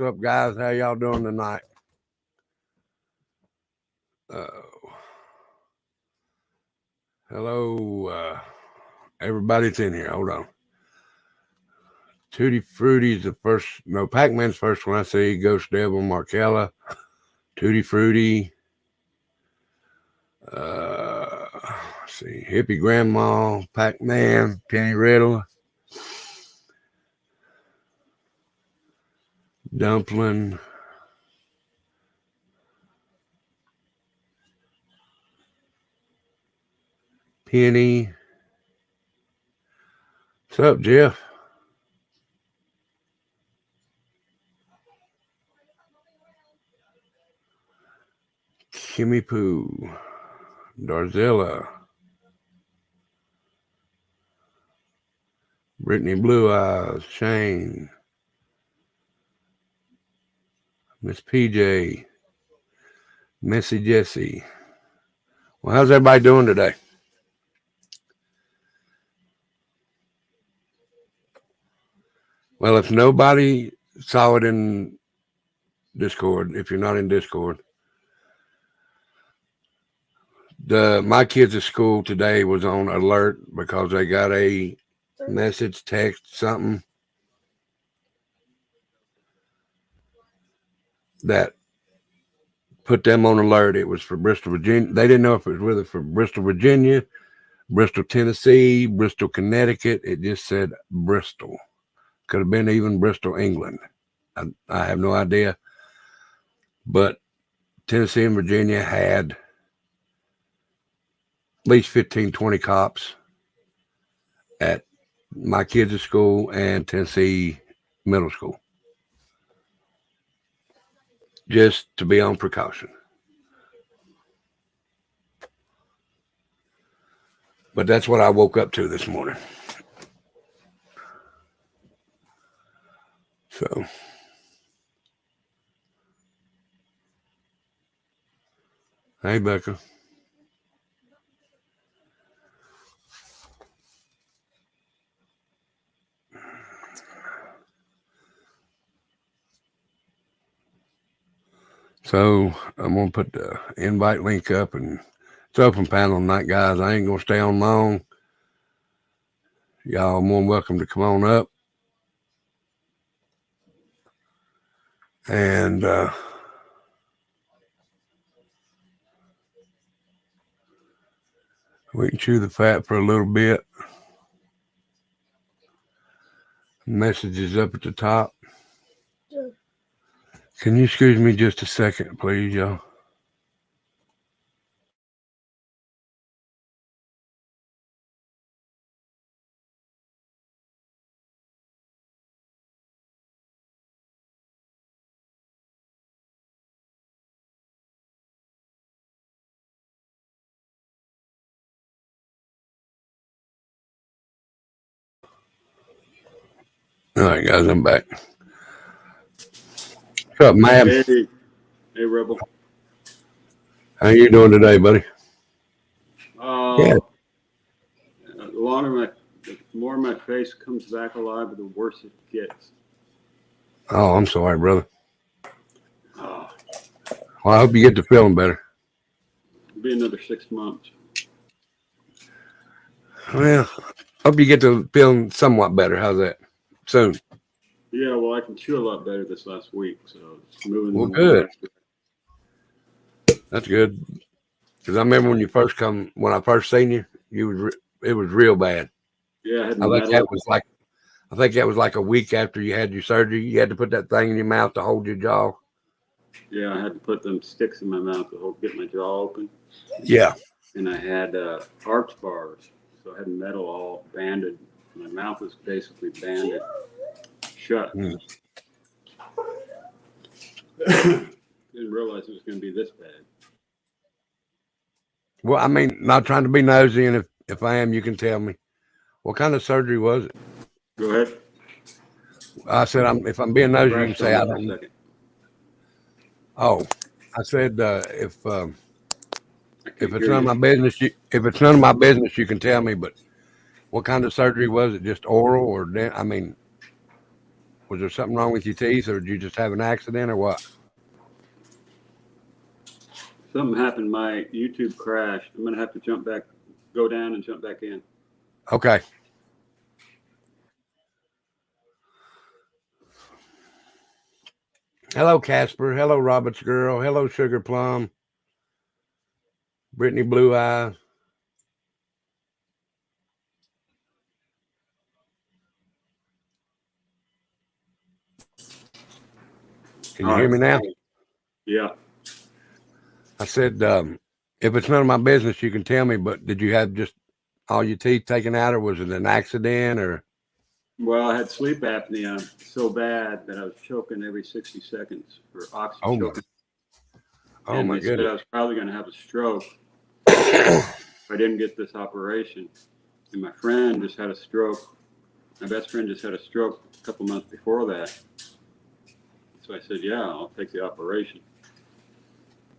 up, guys? How y'all doing tonight? Hello, everybody's in here. Hold on. Tutti Frutti's the first. No, Pac-Man's first one I see. Ghost Devil, Markella, Tutti Frutti. Let's see, Hippie Grandma, Pac-Man, Penny Riddle, Dumpling. Penny. What's up, Jeff? Kimmy Poo. Darzilla. Brittany Blue Eyes. Shane. Miss PJ. Missy Jessie. Well, how's everybody doing today? Well, if nobody saw it in Discord, if you're not in Discord, my kids at school today was on alert because they got a message, text, something that put them on alert. It was for Bristol, Virginia. They didn't know if it was whether for Bristol, Virginia, Bristol, Tennessee, Bristol, Connecticut. It just said Bristol. Could have been even Bristol, England. I have no idea. But Tennessee and Virginia had at least 15, 20 cops at my kids' school and Tennessee middle school. Just to be on precaution. But that's what I woke up to this morning. So, hey, Becca. So I'm going to put the invite link up, and it's open panel tonight, guys. I ain't going to stay on long. Y'all are more than welcome to come on up. And we can chew the fat for a little bit. Messages up at the top. Can you excuse me just a second, please, y'all? All right, guys, I'm back. What's up, man? Hey, Rebel. How you doing today, buddy? Yeah. The more my face comes back alive, the worse it gets. Oh, I'm sorry, brother. Well, I hope you get to feeling better. It'll be another 6 months. Well, hope you get to feeling somewhat better. How's that? Soon. Yeah, well, I can chew a lot better this last week, so it's moving. Well, good. That's good. Because I remember when I first seen you, it was real bad. Yeah, I think that was like a week after you had your surgery. You had to put that thing in your mouth to hold your jaw. Yeah, I had to put them sticks in my mouth to get my jaw open. Yeah. And I had arch bars, so I had metal all banded. My mouth was basically banded shut. Didn't realize it was going to be this bad. Well, I mean, not trying to be nosy, and if I am, you can tell me. What kind of surgery was it? Go ahead. I said, if I'm being nosy, you can say I don't know. Oh, I said if it's none of my business, if it's none of my business, you can tell me. But what kind of surgery was it? Just oral, or I mean? Was there something wrong with your teeth, or did you just have an accident, or what? Something happened. My YouTube crashed. I'm gonna have to go down and jump back in. Okay. Hello, Casper. Hello, Robert's girl. Hello, Sugar Plum. Brittany Blue Eye. Can you hear me now? Yeah. I said, if it's none of my business, you can tell me, but did you have just all your teeth taken out, or was it an accident, or? Well, I had sleep apnea so bad that I was choking every 60 seconds for oxygen Oh, my. choking. Oh, And my they said I goodness. was probably going to have a stroke if I didn't get this operation. And my friend just had a stroke. My best friend just had a stroke a couple months before that. So I said, yeah, I'll take the operation.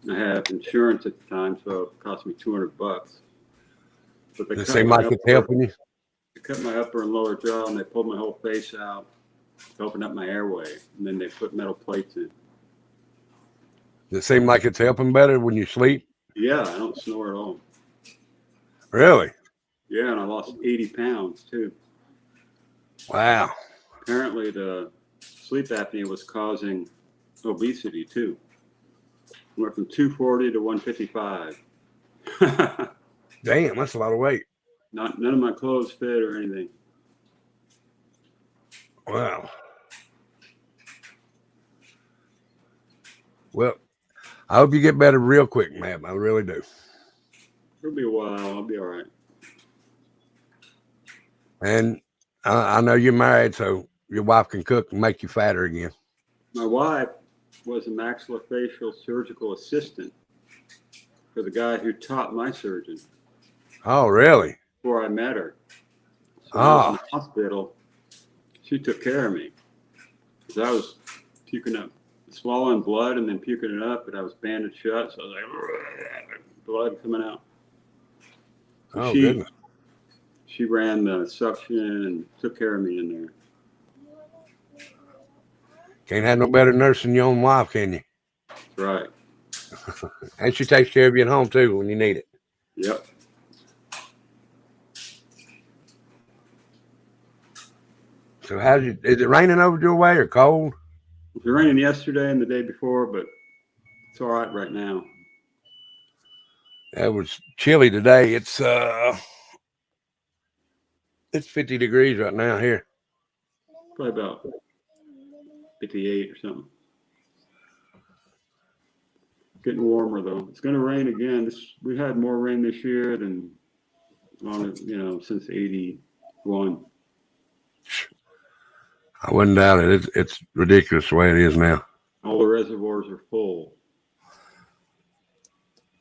I had insurance at the time, so it cost me $200. But Does it seem like it's helping you? They cut my upper and lower jaw, and they pulled my whole face out to open up my airway. And then they put metal plates in. Does it seem like it's helping better when you sleep? Yeah, I don't snore at all. Really? Yeah, and I lost 80 pounds, too. Wow. Apparently, the sleep apnea was causing obesity, too. Went from 240 to 155. Damn, that's a lot of weight. None of my clothes fit or anything. Wow. Well, I hope you get better real quick, man. I really do. It'll be a while. I'll be all right. And I know you're married, so your wife can cook and make you fatter again. My wife was a maxillofacial surgical assistant for the guy who taught my surgeon Oh, really? before I met her. So when I was in the hospital, she took care of me because I was puking up, swallowing blood and then puking it up, but I was bandaged shut, so I was like, blood coming out. So Oh, goodness. She ran the suction and took care of me in there. Can't have no better nurse than your own wife, can you? That's right. And she takes care of you at home, too, when you need it. Yep. So is it raining over your way or cold? It was raining yesterday and the day before, but it's all right now. It was chilly today. It's 50 degrees right now here. Probably about 58 or something. Getting warmer though. It's going to rain again. We had more rain this year than since 81. I wouldn't doubt it. It's ridiculous the way it is now. All the reservoirs are full.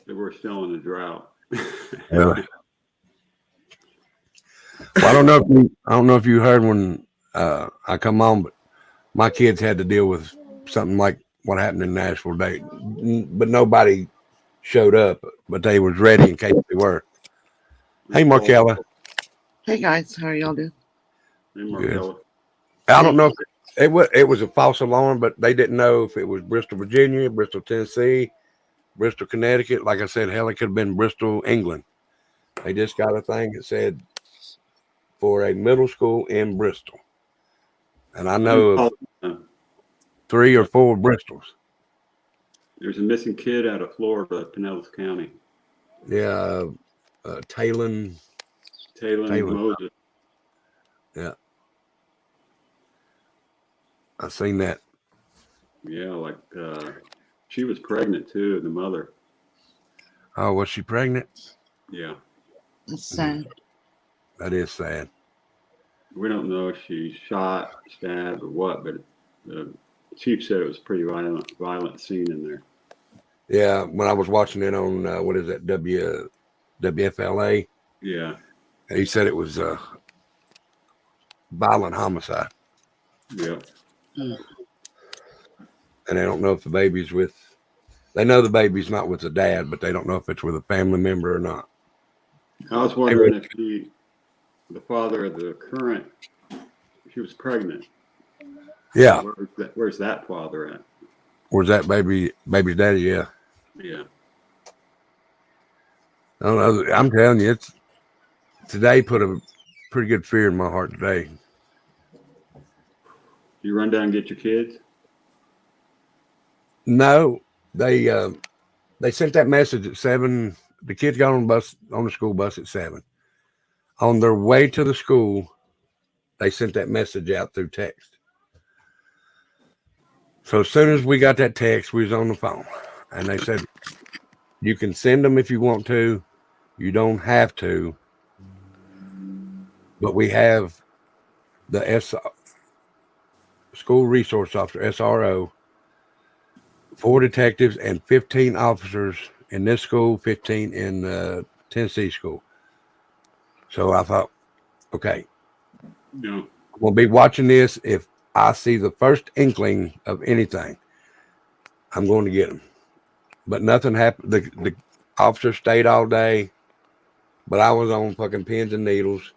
We're still in a drought. Really? Well, I don't know if you heard when I come on, but my kids had to deal with something like what happened in Nashville today, but nobody showed up, but they was ready in case they were. Hey, Markella. Hey guys, how are y'all doing? Hey, Markella. I don't know if it was a false alarm, but they didn't know if it was Bristol, Virginia, Bristol, Tennessee, Bristol, Connecticut. Like I said, hell, it could have been Bristol, England. They just got a thing that said for a middle school in Bristol. And I know of 3 or 4 Bristols. There's a missing kid out of Florida, Pinellas County. Yeah, Talon Moses. Yeah. I seen that. Yeah, she was pregnant too, the mother. Oh, was she pregnant? Yeah. That's sad. That is sad. We don't know if she shot, stabbed, or what, but the chief said it was a pretty violent scene in there. Yeah, when I was watching it on what is that, WFLA? Yeah. He said it was a violent homicide. Yeah. And they don't know if the baby's they know the baby's not with the dad, but they don't know if it's with a family member or not. I was wondering if the father of the current, she was pregnant. Yeah. Where's that father at? Where's that baby's daddy? Yeah. Yeah. I don't know. I'm telling you, it's today put a pretty good fear in my heart today. You run down and get your kids? No, they sent that message at 7. The kids got on the school bus at 7. On their way to the school, they sent that message out through text. So as soon as we got that text, we was on the phone, and they said, "You can send them if you want to. You don't have to, but we have the school resource officer (SRO), 4 detectives, and 15 officers in this school, 15 in the Tennessee school." So I thought, okay, No. we'll be watching this. If I see the first inkling of anything, I'm going to get them. But nothing happened. The officer stayed all day, but I was on fucking pins and needles.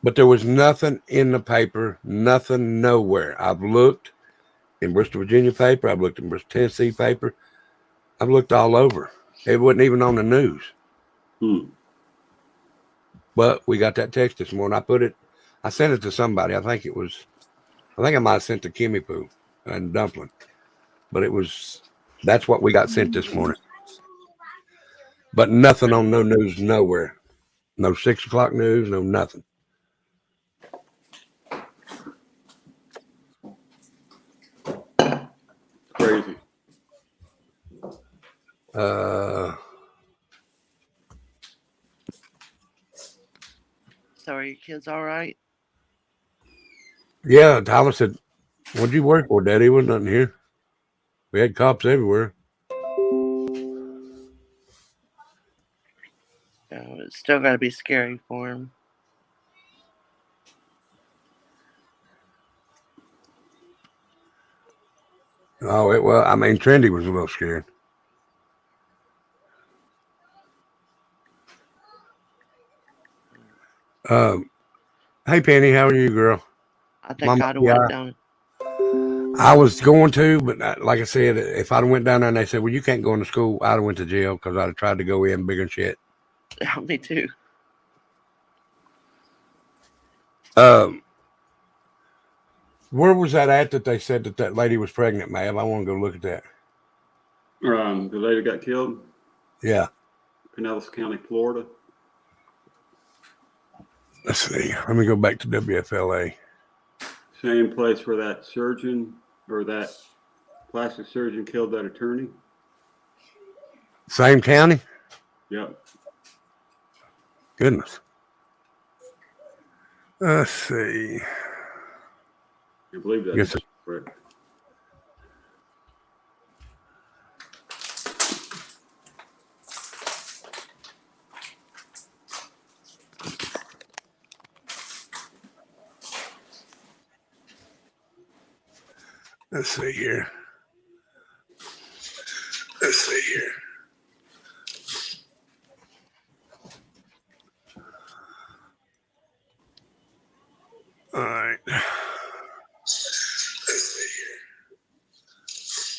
But there was nothing in the paper, nothing nowhere. I've looked in Bristol, Virginia paper. I've looked in Bristol, Tennessee paper. I've looked all over. It wasn't even on the news. But we got that text this morning. I sent it to somebody. I think I might have sent to Kimmy Poo and Dumpling. But that's what we got sent this morning. But nothing on no news nowhere. No 6 o'clock news, no nothing. Crazy. So are your kids all right? Yeah, Tyler said, "What'd you work for, Daddy? Wasn't nothing here. We had cops everywhere." Oh, it's still got to be scary for him. Oh, Trendy was a little scared. Hey, Penny, how are you, girl? I think I'd have went down. I was going to, but like I said, if I'd went down there and they said, "Well, you can't go into school," I'd have went to jail because I'd have tried to go in bigger and shit. Me too. Where was that at that they said that lady was pregnant, Mav? I want to go look at that. The lady got killed? Yeah. Pinellas County, Florida. Let's see. Let me go back to WFLA. Same place where that surgeon or that plastic surgeon killed that attorney? Same county? Yep. Goodness. Let's see. I believe that's correct. Let's see here. All right.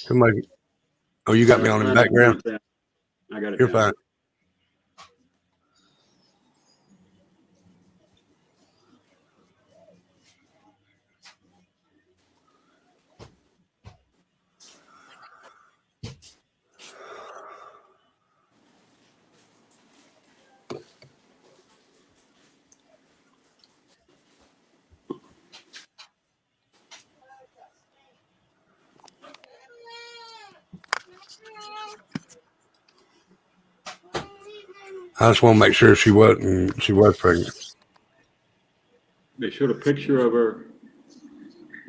Somebody. Oh, you got me on in the background? I got it. You're fine. I just want to make sure she was pregnant. They showed a picture of her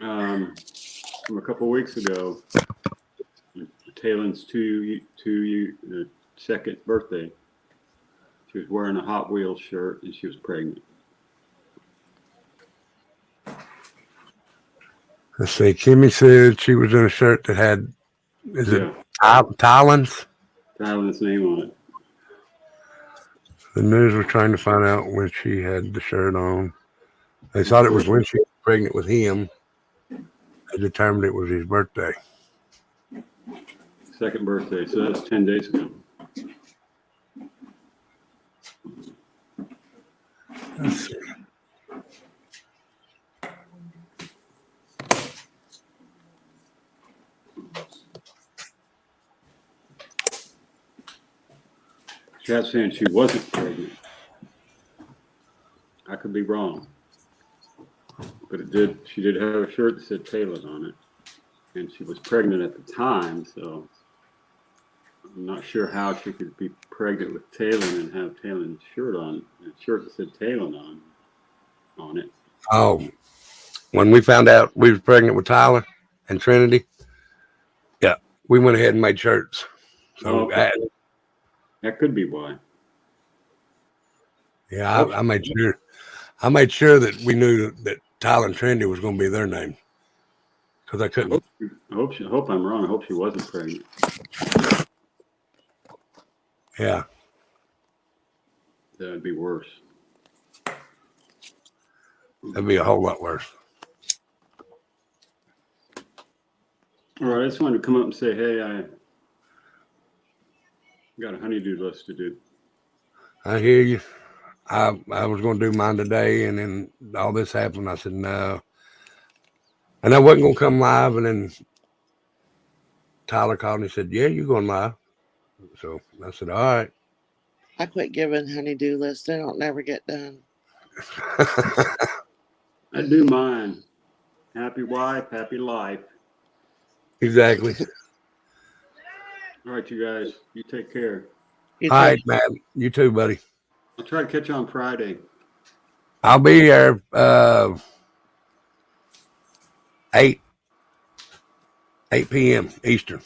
from a couple of weeks ago. Taylor's second birthday. She was wearing a Hot Wheels shirt and she was pregnant. Let's see. Kimmy said she was in a shirt that had, it Tylen's? Tylen's name on it. The news was trying to find out when she had the shirt on. They thought it was when she was pregnant with him. They determined it was his birthday. Second birthday, so that's 10 days ago. Let's see. Chat's saying she wasn't pregnant. I could be wrong. But she did have a shirt that said Talon on it. And she was pregnant at the time, so I'm not sure how she could be pregnant with Talon and have Talon's shirt on, a shirt that said Talon on it. Oh, when we found out we was pregnant with Tyler and Trinity, yeah, we went ahead and made shirts. So Okay. That could be why. yeah, I made sure. I made sure that we knew that Tyler and Trinity was going to be their name because I couldn't. I hope I'm wrong. I hope she wasn't pregnant. Yeah, That'd be worse. that'd be a whole lot worse. All right, I just wanted to come up and say, hey, I got a honeydew list to do. I hear you. I was going to do mine today, and then all this happened. I said no, and I wasn't going to come live. And then Tyler called and he said, "Yeah, you're going live." So I said, "All right." I quit giving honeydew lists. They don't never get done. I do mine. Happy wife, happy life. Exactly. All right, you guys, you take care. You All right, take- man. You too, buddy. I'll try to catch you on Friday. I'll be there 8 p.m. Eastern.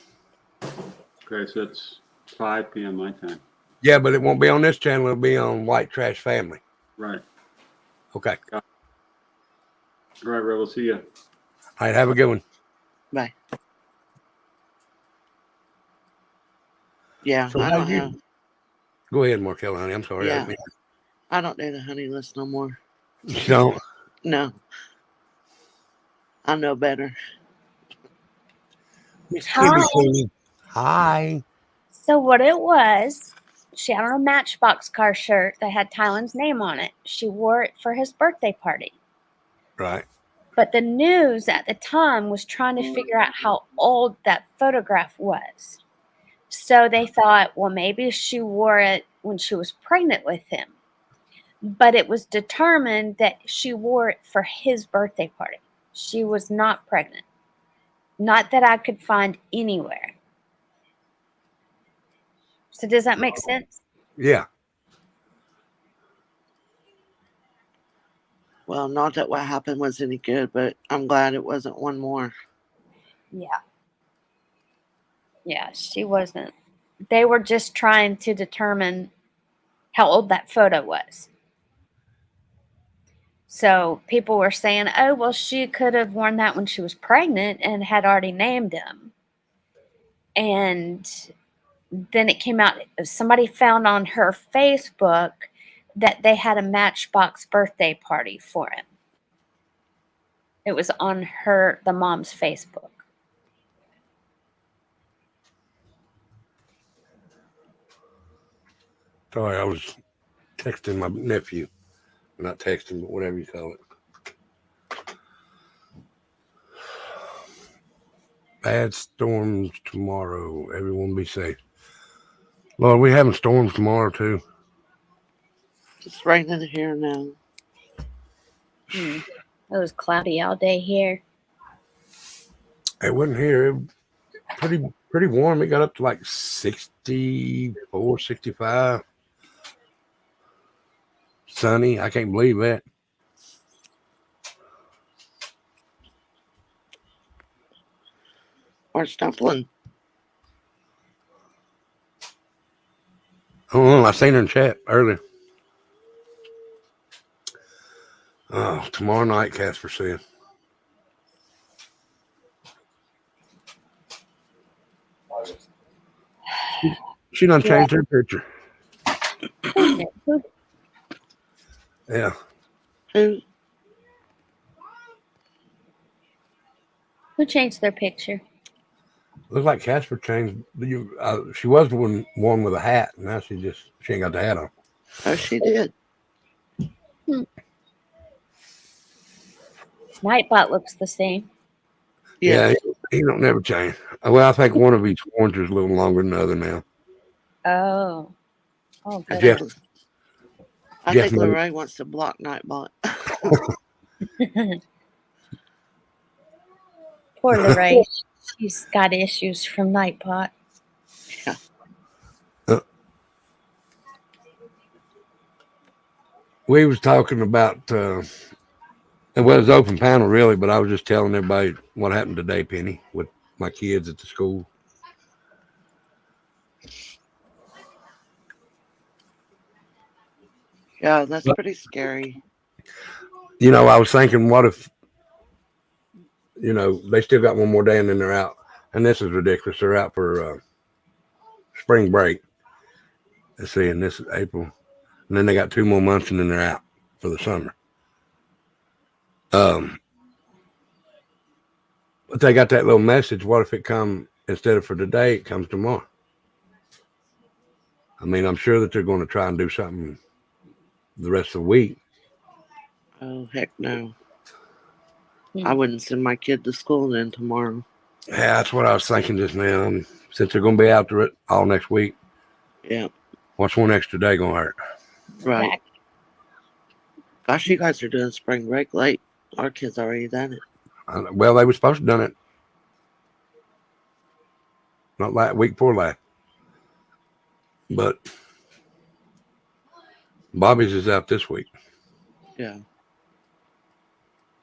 Okay, so it's 5 p.m. my time. Yeah, but it won't be on this channel. It'll be on White Trash Family. Right. Okay. All right, Rebel. See ya. All right. Have a good one. Bye. Yeah, So I how don't you- have. Go ahead, Markel, honey. I'm sorry. Yeah. I don't do the honey list no more. You don't? No. I know better. Miss Hi. Kitty Kitty. Hi. So what it was, she had on a Matchbox car shirt that had Tylen's name on it. She wore it for his birthday party. Right. But the news at the time was trying to figure out how old that photograph was. So they thought, well, maybe she wore it when she was pregnant with him. But it was determined that she wore it for his birthday party. She was not pregnant. Not that I could find anywhere. So does that make sense? Yeah. Well, not that what happened was any good, but I'm glad it wasn't one more. Yeah. Yeah, she wasn't. They were just trying to determine how old that photo was. So people were saying, oh, well, she could have worn that when she was pregnant and had already named him. And then it came out, somebody found on her Facebook that they had a Matchbox birthday party for him. It was on the mom's Facebook. Sorry, I was texting my nephew. Not texting, but whatever you call it. Bad storms tomorrow. Everyone be safe. Lord, we having storms tomorrow too. It's raining here now. It was cloudy all day here. It wasn't here. It was pretty warm. It got up to like 64, 65. Sunny. I can't believe that. Where's Dumpling? Oh, I seen her in chat earlier. Oh, tomorrow night, Casper said. She done changed her picture. Who- Yeah. Who? Who changed their picture? Looks like Casper changed. She was the one with a hat. Now she ain't got the hat on. Oh, she did. Nightbot looks the same. Yeah. Yeah, he don't never change. Well, I think one of each orange is a little longer than the other now. Oh. Oh, good. Jeff- I Jeff think knows. Lorraine wants to block Nightbot. Poor Lorraine. She's got issues from Nightbot. We was talking about, well, it was open panel really, but I was just telling everybody what happened today, Penny, with my kids at the school. Yeah, that's pretty scary. You know, I was thinking, what if, you know, they still got one more day and then they're out. And this is ridiculous. They're out for spring break. Let's see, and this is April. And then they got 2 more months and then they're out for the summer. But they got that little message. What if it come, instead of for today, it comes tomorrow? I mean, I'm sure that they're going to try and do something the rest of the week. Oh, heck no. I wouldn't send my kid to school then tomorrow. Yeah, that's what I was thinking just now. Since they're going to be out there all next week, Yeah, what's one extra day going to hurt? right. Exactly. Gosh, you guys are doing spring break late. Our kids already done it. Well, they were supposed to have done it. Not last week before last. But Bobby's is out this week. Yeah.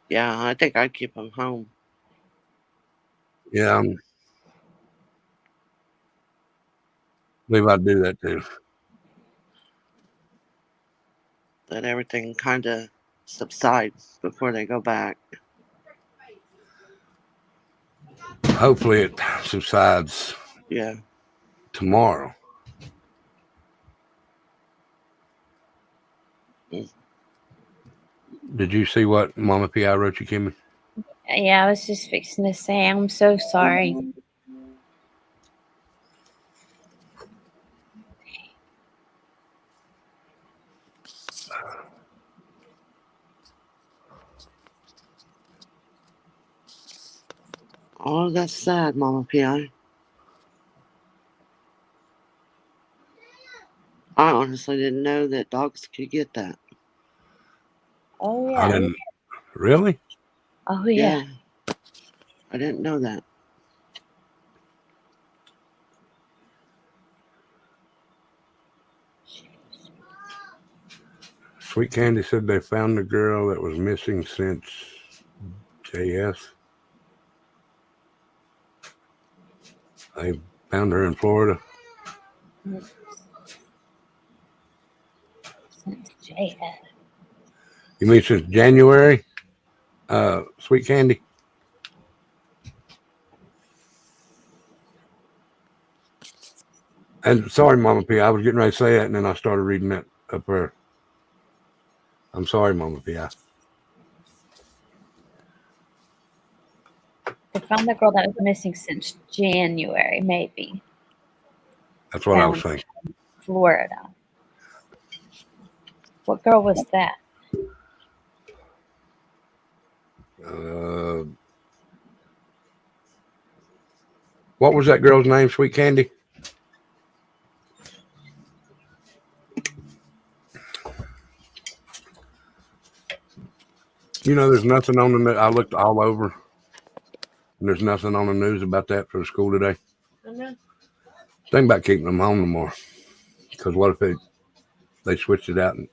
Yeah, I think I'd keep them home. Yeah, I believe I'd do that too. Let everything kind of subside before they go back. Hopefully it subsides Yeah. tomorrow. Did you see what Mama P.I. wrote you, Kimmy? Yeah, I was just fixing to say, I'm so sorry. Oh, that's sad, Mama P.I. I honestly didn't know that dogs could get that. Oh, I yeah. didn't. Really? Oh, yeah. I didn't know that. Sweet Candy said they found the girl that was missing since JS. They found her in Florida. Since JS. You mean since January? Sweet Candy? And sorry, Mama P. I was getting ready to say that, and then I started reading that up there. I'm sorry, Mama P. They found the girl that was missing since January, maybe. That's what I was thinking. Florida. What girl was that? What was that girl's name, Sweet Candy? You know, there's nothing on the news. I looked all over, and there's nothing on the news about that for the school today. Think about keeping them home no more. Because what if they switched it out and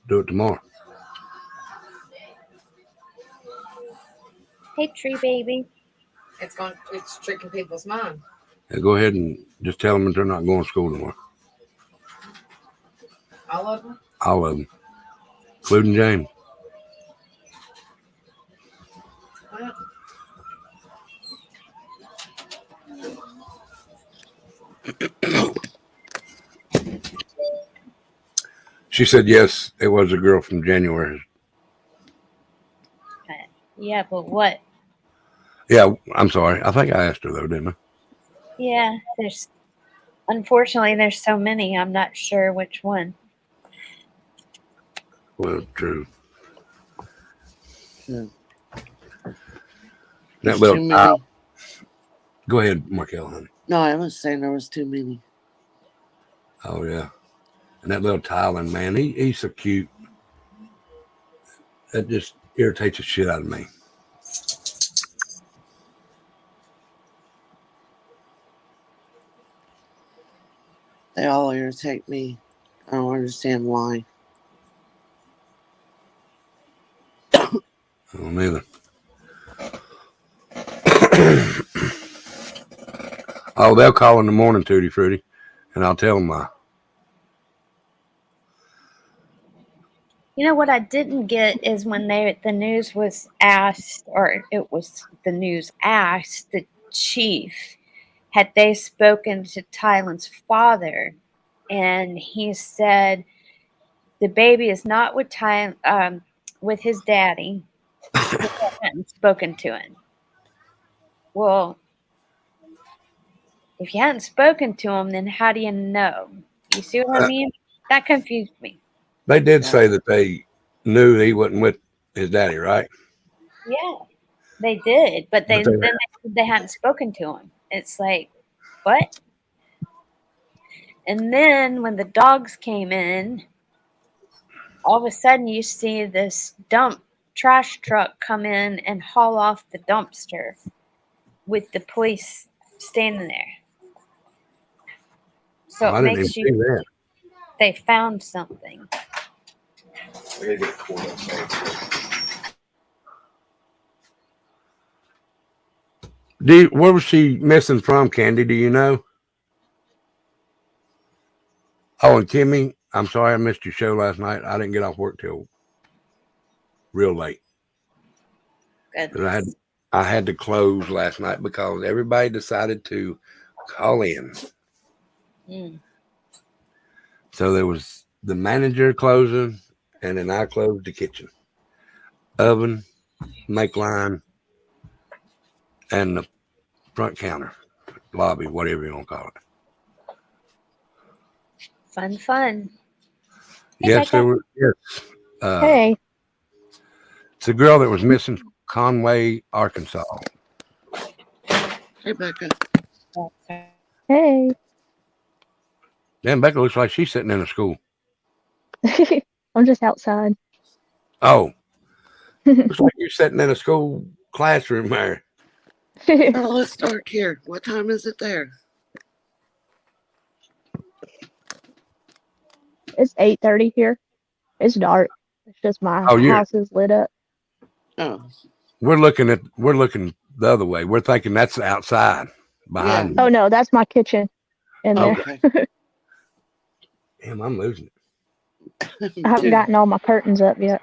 do it tomorrow? Hey, Tree Baby. It's tricking people's mind. Yeah, go ahead and just tell them that they're not going to school tomorrow. All of them? All of them, including James. She said yes, it was a girl from January. Yeah, but what? Yeah, I'm sorry. I think I asked her though, didn't I? Yeah, unfortunately, there's so many. I'm not sure which one. Well, true. Yeah. That There's little too tile. many. Go ahead, Markel, honey. No, I was saying there was too many. Oh yeah, and that little Tylan man, he's so cute. That just irritates the shit out of me. They all irritate me. I don't understand why. I don't either. Oh, they'll call in the morning, Tutti Frutti, and I'll tell them why. You know what I didn't get is when the news was asked, or it was the news asked the chief, had they spoken to Tylen's father, and he said the baby is not with with his daddy. They hadn't spoken to him. Well, if you hadn't spoken to him, then how do you know? You see what I mean? That confused me. They did Yeah. say that they knew he wasn't with his daddy, right? Yeah, they did, but But then they said they hadn't spoken to him. It's like, what? And then when the dogs came in, all of a sudden you see this trash truck come in and haul off the dumpster with the police standing there. So I it didn't even makes see you that. they found something. Where was she missing from, Candy? Do you know? Oh, and Kimmy, I'm sorry I missed your show last night. I didn't get off work till real late. 'Cause Goodness. I had to close last night because everybody decided to call in. Mm. So there was the manager closing, and then I closed the kitchen, oven, make line, and the front counter, lobby, whatever you want to call it. Fun. Hey, Yes, there Becca. was. Yes, Hey, it's a girl that was missing from Conway, Arkansas. Hey, Becca. hey. Damn, Becca looks like she's sitting in a school. I'm just outside. Oh, looks like you're sitting in a school classroom there. Oh, it's dark here. What time is it there? It's 8:30 here. It's dark. It's just my Oh, house is lit up. Oh, we're looking the other way. We're thinking that's outside behind. Oh no, that's my kitchen in there. okay. Damn, I'm losing it. I haven't Dude, gotten all my curtains up yet.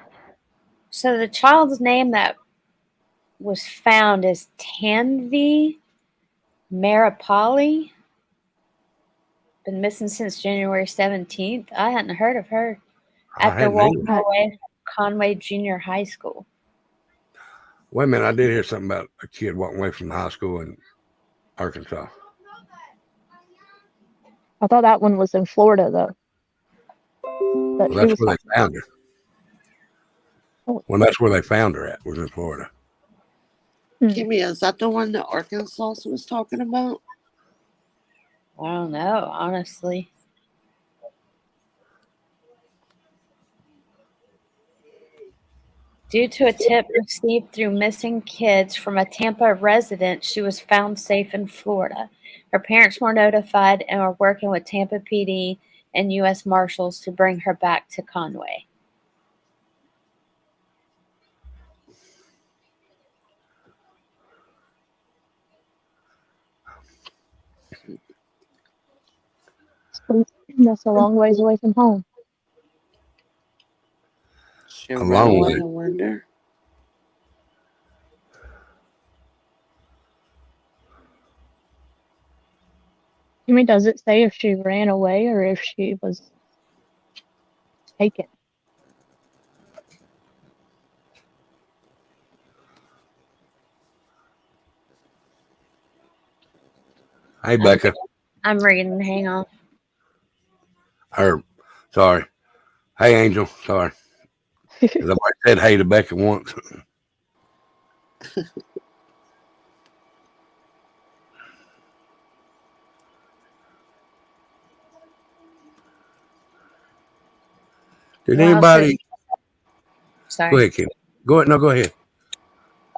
So the child's name that was found is Tanvi Maripali. Been missing since January 17th. I hadn't heard of her. I After hadn't walking either. away from Conway Junior High School. Wait a minute, I did hear something about a kid walking away from the high school in Arkansas. I thought that one was in Florida though. But Well, she that's was where they found her. Oh. Well, that's where they found her at, was in Florida. Kimmy, is that the one that Arkansas was talking about? I don't know, honestly. Due to a tip received through missing kids from a Tampa resident, she was found safe in Florida. Her parents were notified and are working with Tampa PD and U.S. Marshals to bring her back to Conway. that's a long ways away from home. She A ran long away, way. I wonder. I mean, does it say if she ran away or if she was taken? Hey, Becca. I'm reading. Hang on. Or, sorry. Hey, Angel. Sorry. 'Cause I already said hey to Becca once. Did Wow, anybody? Sorry. Go ahead, Kim. Go ahead. No, go ahead.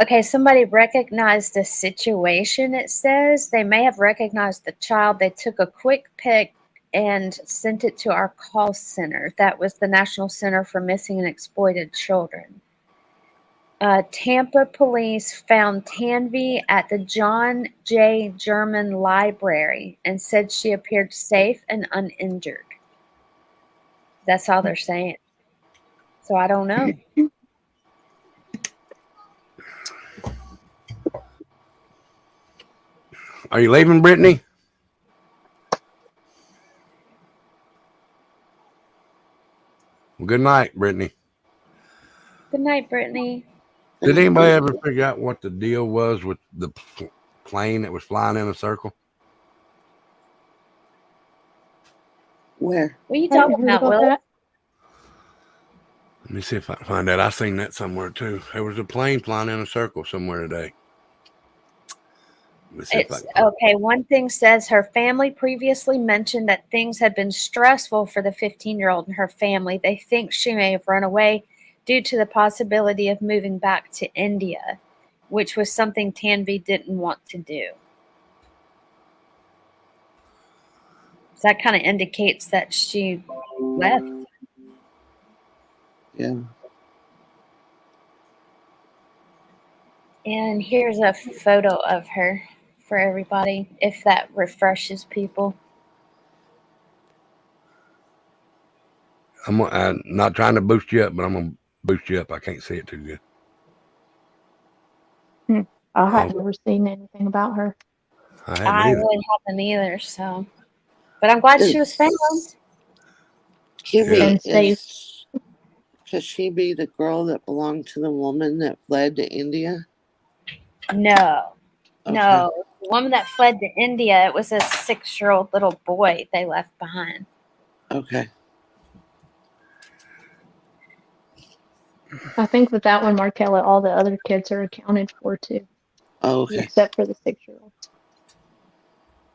Okay, somebody recognized the situation, it says. They may have recognized the child. They took a quick pic and sent it to our call center. That was the National Center for Missing and Exploited Children. Tampa police found Tanvi at the John J. German Library and said she appeared safe and uninjured. That's all they're saying. So I don't know. Are you leaving, Brittany? Well, good night, Brittany. Good night, Brittany. Did anybody ever figure out what the deal was with the plane that was flying in a circle? Where? What are you I haven't talking heard about, about Will? that. Let me see if I can find that. I seen that somewhere too. There was a plane flying in a circle somewhere today. Let me see if I It's can. okay. One thing says her family previously mentioned that things had been stressful for the 15-year-old and her family. They think she may have run away due to the possibility of moving back to India, which was something Tanvi didn't want to do. So that kind of indicates that she left. Yeah. And here's a photo of her for everybody, if that refreshes people. I'm not trying to boost you up, but I'm gonna boost you up. I can't see it too good. I had Oh, never seen anything about her. I hadn't I either. really haven't either, so. But I'm glad she was found. Kimmy, And safe. could she be the girl that belonged to the woman that fled to India? No. Okay. No, the woman that fled to India, it was a 6-year-old little boy they left behind. Okay. I think with that one, Markella, all the other kids are accounted for too, Oh, okay. except for the 6-year-old.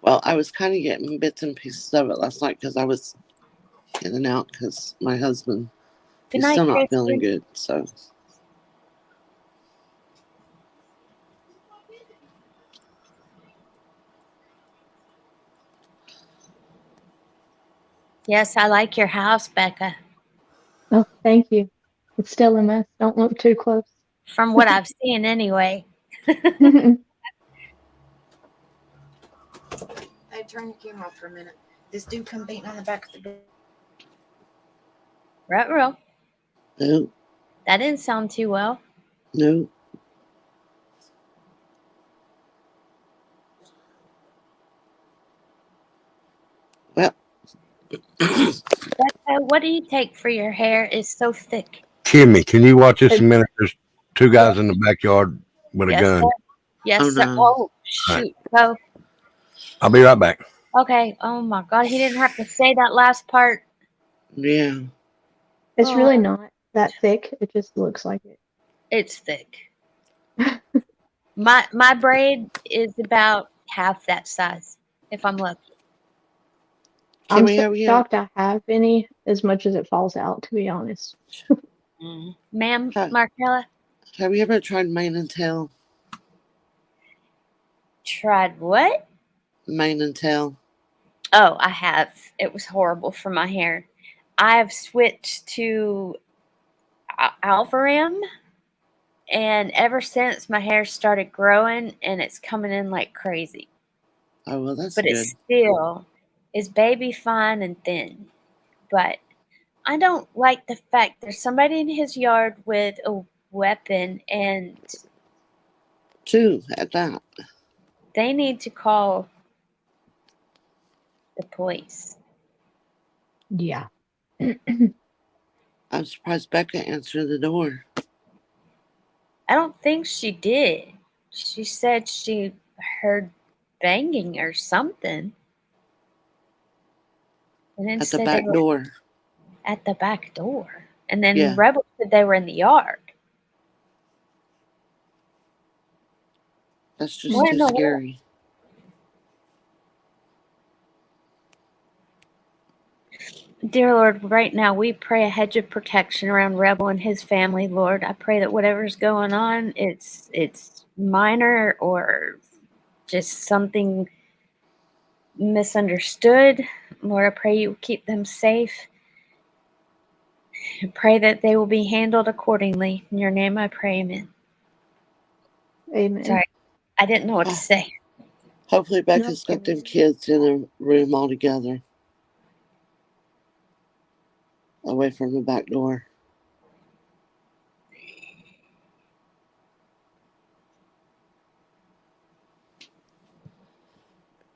Well, I was kind of getting bits and pieces of it last night because I was in and out because my husband Good is night, still not feeling Kristen. good. So, Yes, I like your house, Becca. Oh, thank you. It's still a mess. Don't look too close. From what I've seen, anyway. Hey, turn your camera off for a minute. This dude come beating on the back of the door. Ruh-roh. no, That didn't sound too well. no. Well, Becca, what do you take for your hair? It's so thick. Kimmy, can you watch this a minute? There's two guys in the backyard with a Yes, gun. sir. Yes, Oh, sir. no. Oh, shoot. Go. I'll be right back. Okay. Oh, my God. He didn't have to say that last part. yeah. It's Oh. really not that thick. It just looks like it. It's thick. My braid is about half that size, if I'm lucky. I'm Kimmy, so have you shocked I have any as much as it falls out, to be honest. Ma'am, Huh. Markella, ever tried mane and tail? tried what? Mane and tail. Oh, I have. It was horrible for my hair. I've switched to Alvaram, and ever since my hair started growing, and it's coming in like crazy. Oh, well, that's But good. it still is baby fine and thin. But I don't like the fact there's somebody in his yard with a weapon, and Two at that. they need to call the police. Yeah. I'm surprised Becca answered the door. I don't think she did. She said she heard banging or something. And then At the said they back were door. at the back door. And then Yeah. Rebel said they were in the yard. That's just What too in the world? scary. Dear Lord, right now we pray a hedge of protection around Rebel and his family, Lord. I pray that whatever's going on, it's minor or just something misunderstood. Lord, I pray you keep them safe. I pray that they will be handled accordingly. In your name I pray, amen. Amen. Sorry, I didn't know what to say. Hopefully Becca's got them kids in a room all together. Away from the back door.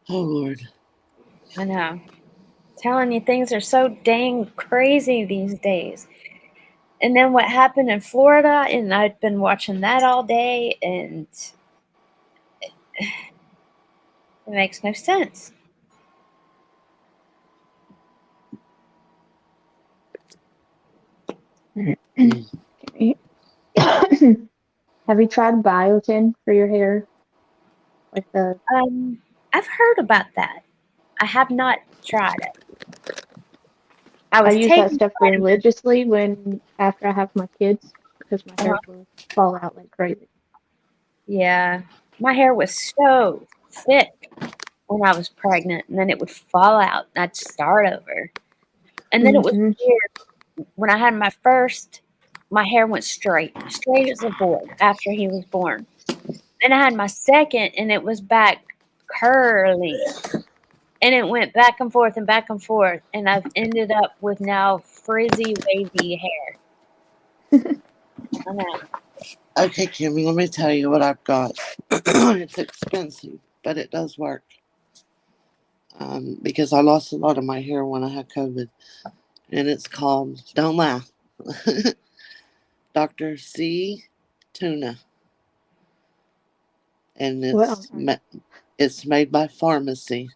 Oh, Lord. I know. Telling you, things are so dang crazy these days. And then what happened in Florida, and I've been watching that all day, and it makes no sense. Okay. Have you tried biotin for your hair? Like the I've heard about that. I have not tried it. I I was use that taking stuff vitamins. religiously when after I have my kids because my hair will fall out like crazy. Yeah, my hair was so thick when I was pregnant, and then it would fall out, and I'd start over. And then it was Mhm. weird. When I had my first, my hair went straight as a board after he was born. Then I had my second, and it was back curly. And it went back and forth and back and forth. And I've ended up with now frizzy, wavy hair. I know. Okay, Kimmy, let me tell you what I've got. It's expensive, but it does work. Because I lost a lot of my hair when I had COVID. And it's called, don't laugh, Dr. C. Tuna. And Well, it's made by Pharmacy.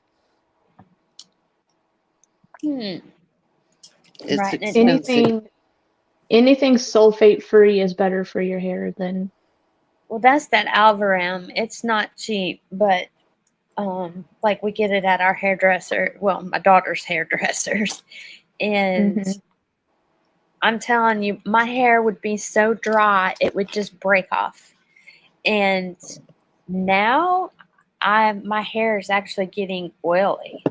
Hmm. It's Right. expensive. anything sulfate free is better for your hair than Well, that's that Alvaram. It's not cheap, but like we get it at our hairdresser. Well, my daughter's hairdressers, and Mhm. I'm telling you, my hair would be so dry it would just break off. And now, my hair is actually getting oily,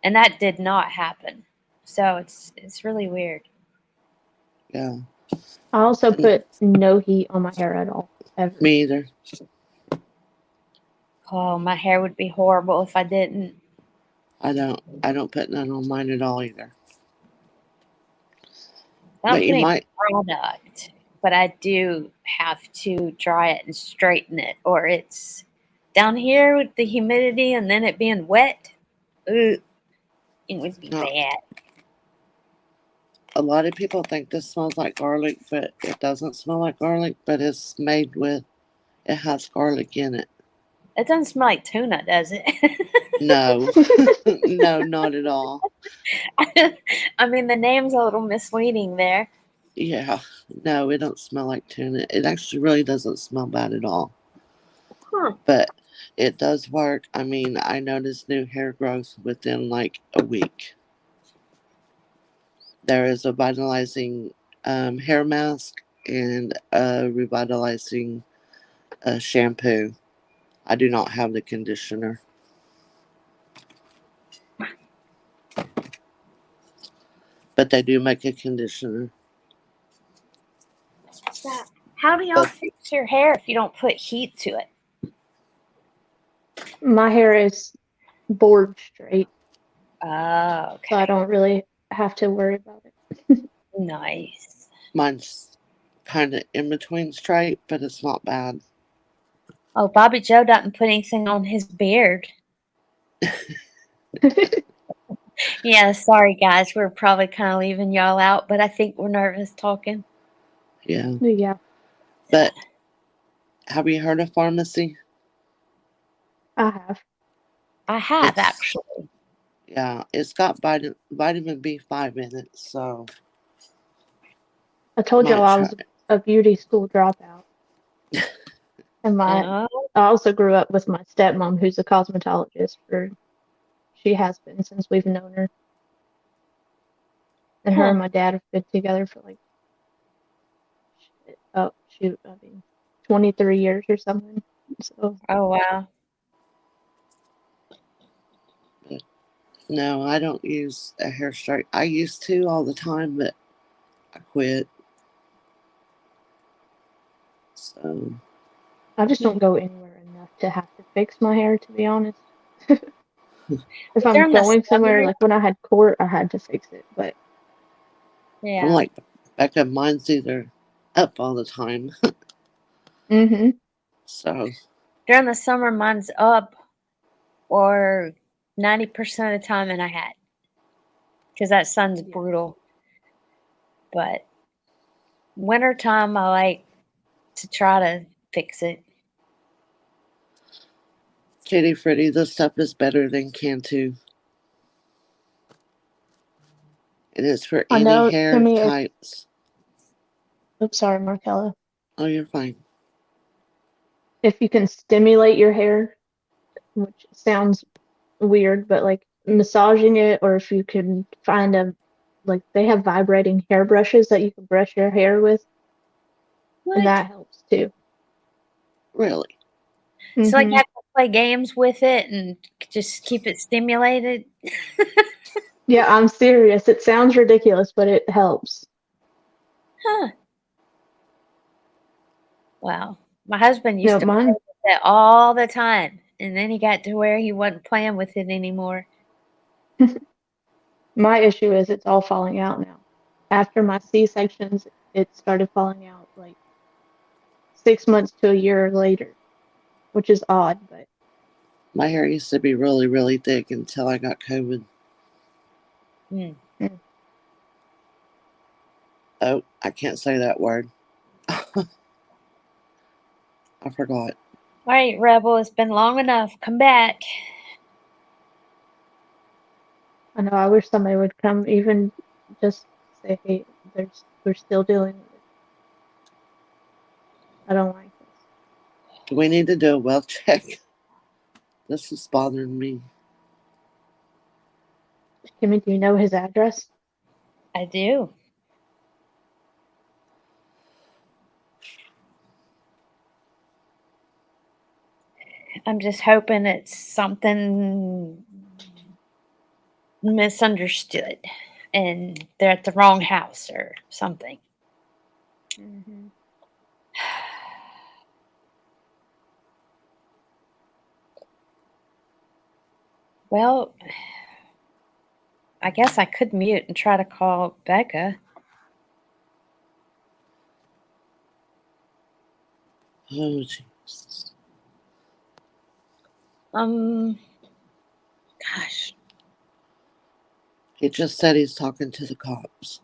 and that did not happen. So it's really weird. Yeah, I also put no heat on my hair at all ever. me either. Oh, my hair would be horrible if I didn't. I don't put none on mine at all either. I don't But put you any might, product, but I do have to dry it and straighten it, or it's down here with the humidity and then it being wet. Ooh, it would be no, bad. a lot of people think this smells like garlic, but it doesn't smell like garlic, but it has garlic in it. It doesn't smell like tuna, does it? No, no, not at all. I mean, the name's a little misleading there. Yeah, no, it don't smell like tuna. It actually really doesn't smell bad at all. Huh. But it does work. I mean, I noticed new hair growth within like a week. There is a vitalizing hair mask and a revitalizing shampoo. I do not have the conditioner. But they do make a conditioner. How do y'all But fix your hair if you don't put heat to it? My hair is board straight, Oh, so okay. I don't really have to worry about it. Nice. mine's kind of in between straight, but it's not bad. Oh, Bobby Joe doesn't put anything on his beard. Yeah, sorry guys, we're probably kind of leaving y'all out, but I think we're nervous talking. Yeah. Yeah, But have you heard of Pharmacy? I have. I have It's- actually. Yeah, it's got vitamin B5 in it, so I told y'all might I try. was a beauty school dropout. And Uh, I also grew up with my stepmom, who's a cosmetologist. She has been since we've known her. And her Huh. and my dad have been together for like, oh shoot, 23 years or something. So oh wow. No, I don't use a hair straight. I used to all the time, but I quit. So I just don't go anywhere enough to have to fix my hair, to be honest. If I'm During the going somewhere, summer, like when I had court, I had to fix it. But I'm yeah. like Becca. Mine's either up all the time. mm-hmm. So During the summer, mine's up, or 90% of the time, and I had because that sun's Yeah. brutal. But wintertime, I like to try to fix it. Kitty Freddy, this stuff is better than Cantu. And it's for I any know, hair Timmy. types. Oops, sorry, Markella. Oh, you're fine. If you can stimulate your hair, which sounds weird, but like massaging it, or if you can find like they have vibrating hair brushes that you can brush your hair with, and What? that helps too. Really? So like, Mhm. I have to play games with it and just keep it stimulated. Yeah, I'm serious. It sounds ridiculous, but it helps. Huh. Wow. My husband No, used to play mine. with it all the time, and then he got to where he wasn't playing with it anymore. My issue is it's all falling out now. After my C-sections, it started falling out like 6 months to a year later, which is odd, but My hair used to be really, really thick until I got COVID. Hmm. Oh, I can't say that word. I forgot. All right, Rebel, it's been long enough. Come back. I know I wish somebody would come even just say, hey, we're still dealing with it. I don't like this. Do we need to do a well check? This is bothering me. Kimmy, do you know his address? I do. I'm just hoping it's something misunderstood and they're at the wrong house or something. Mm-hmm. Well, I guess I could mute and try to call Becca. Oh, Jesus. Gosh. He just said he's talking to the cops.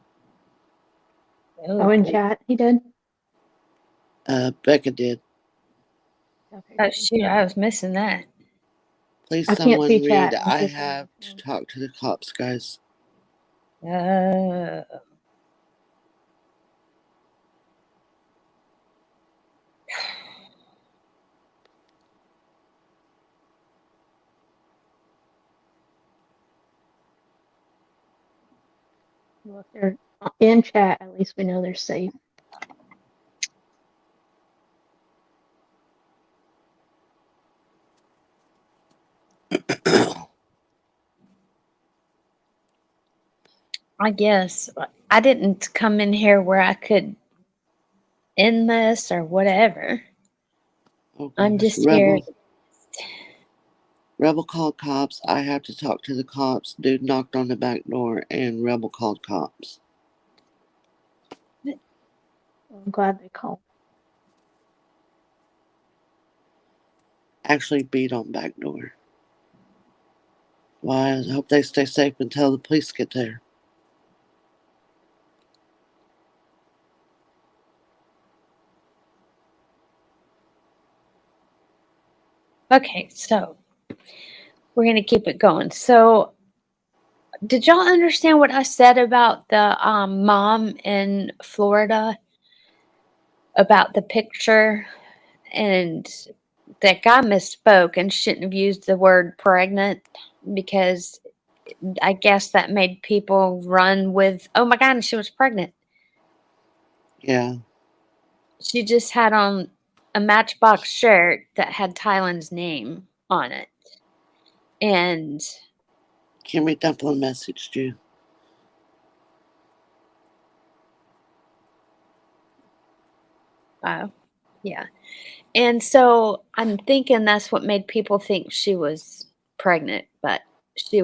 Oh, in chat, he did? Becca did. Okay, Oh good. shoot, I was missing that. Please, I can't see someone read. chat. It's I just on my have to phone. talk to the cops, guys. Uh, Well, if they're in chat, at least we know they're safe. I guess I didn't come in here where I could end this or whatever. Oh, I'm gosh. just here. Rebel called cops. I have to talk to the cops. Dude knocked on the back door and Rebel called cops. I'm glad they called. Actually beat on back door. Well, I hope they stay safe until the police get there. Okay, so we're going to keep it going. So, did y'all understand what I said about the mom in Florida about the picture? And that guy misspoke and shouldn't have used the word pregnant because I guess that made people run with, oh my God, she was pregnant. Yeah. She just had on a Matchbox shirt that had Tylen's name on it. And Kimmy Dumpling messaged you. yeah. And so I'm thinking that's what made people think she was pregnant, but she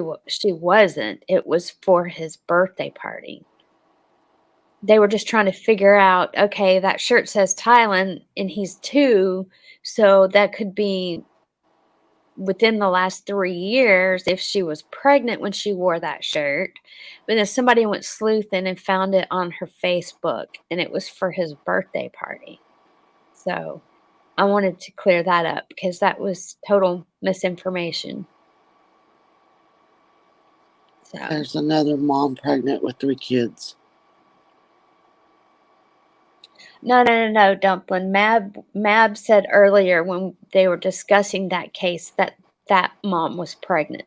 wasn't. It was for his birthday party. They were just trying to figure out, okay, that shirt says Tylen and he's 2, so that could be within the last 3 years if she was pregnant when she wore that shirt. But then somebody went sleuthing and found it on her Facebook, and it was for his birthday party. So I wanted to clear that up because that was total misinformation. So There's another mom pregnant with 3 kids. no, Dumpling. Mab said earlier when they were discussing that case that mom was pregnant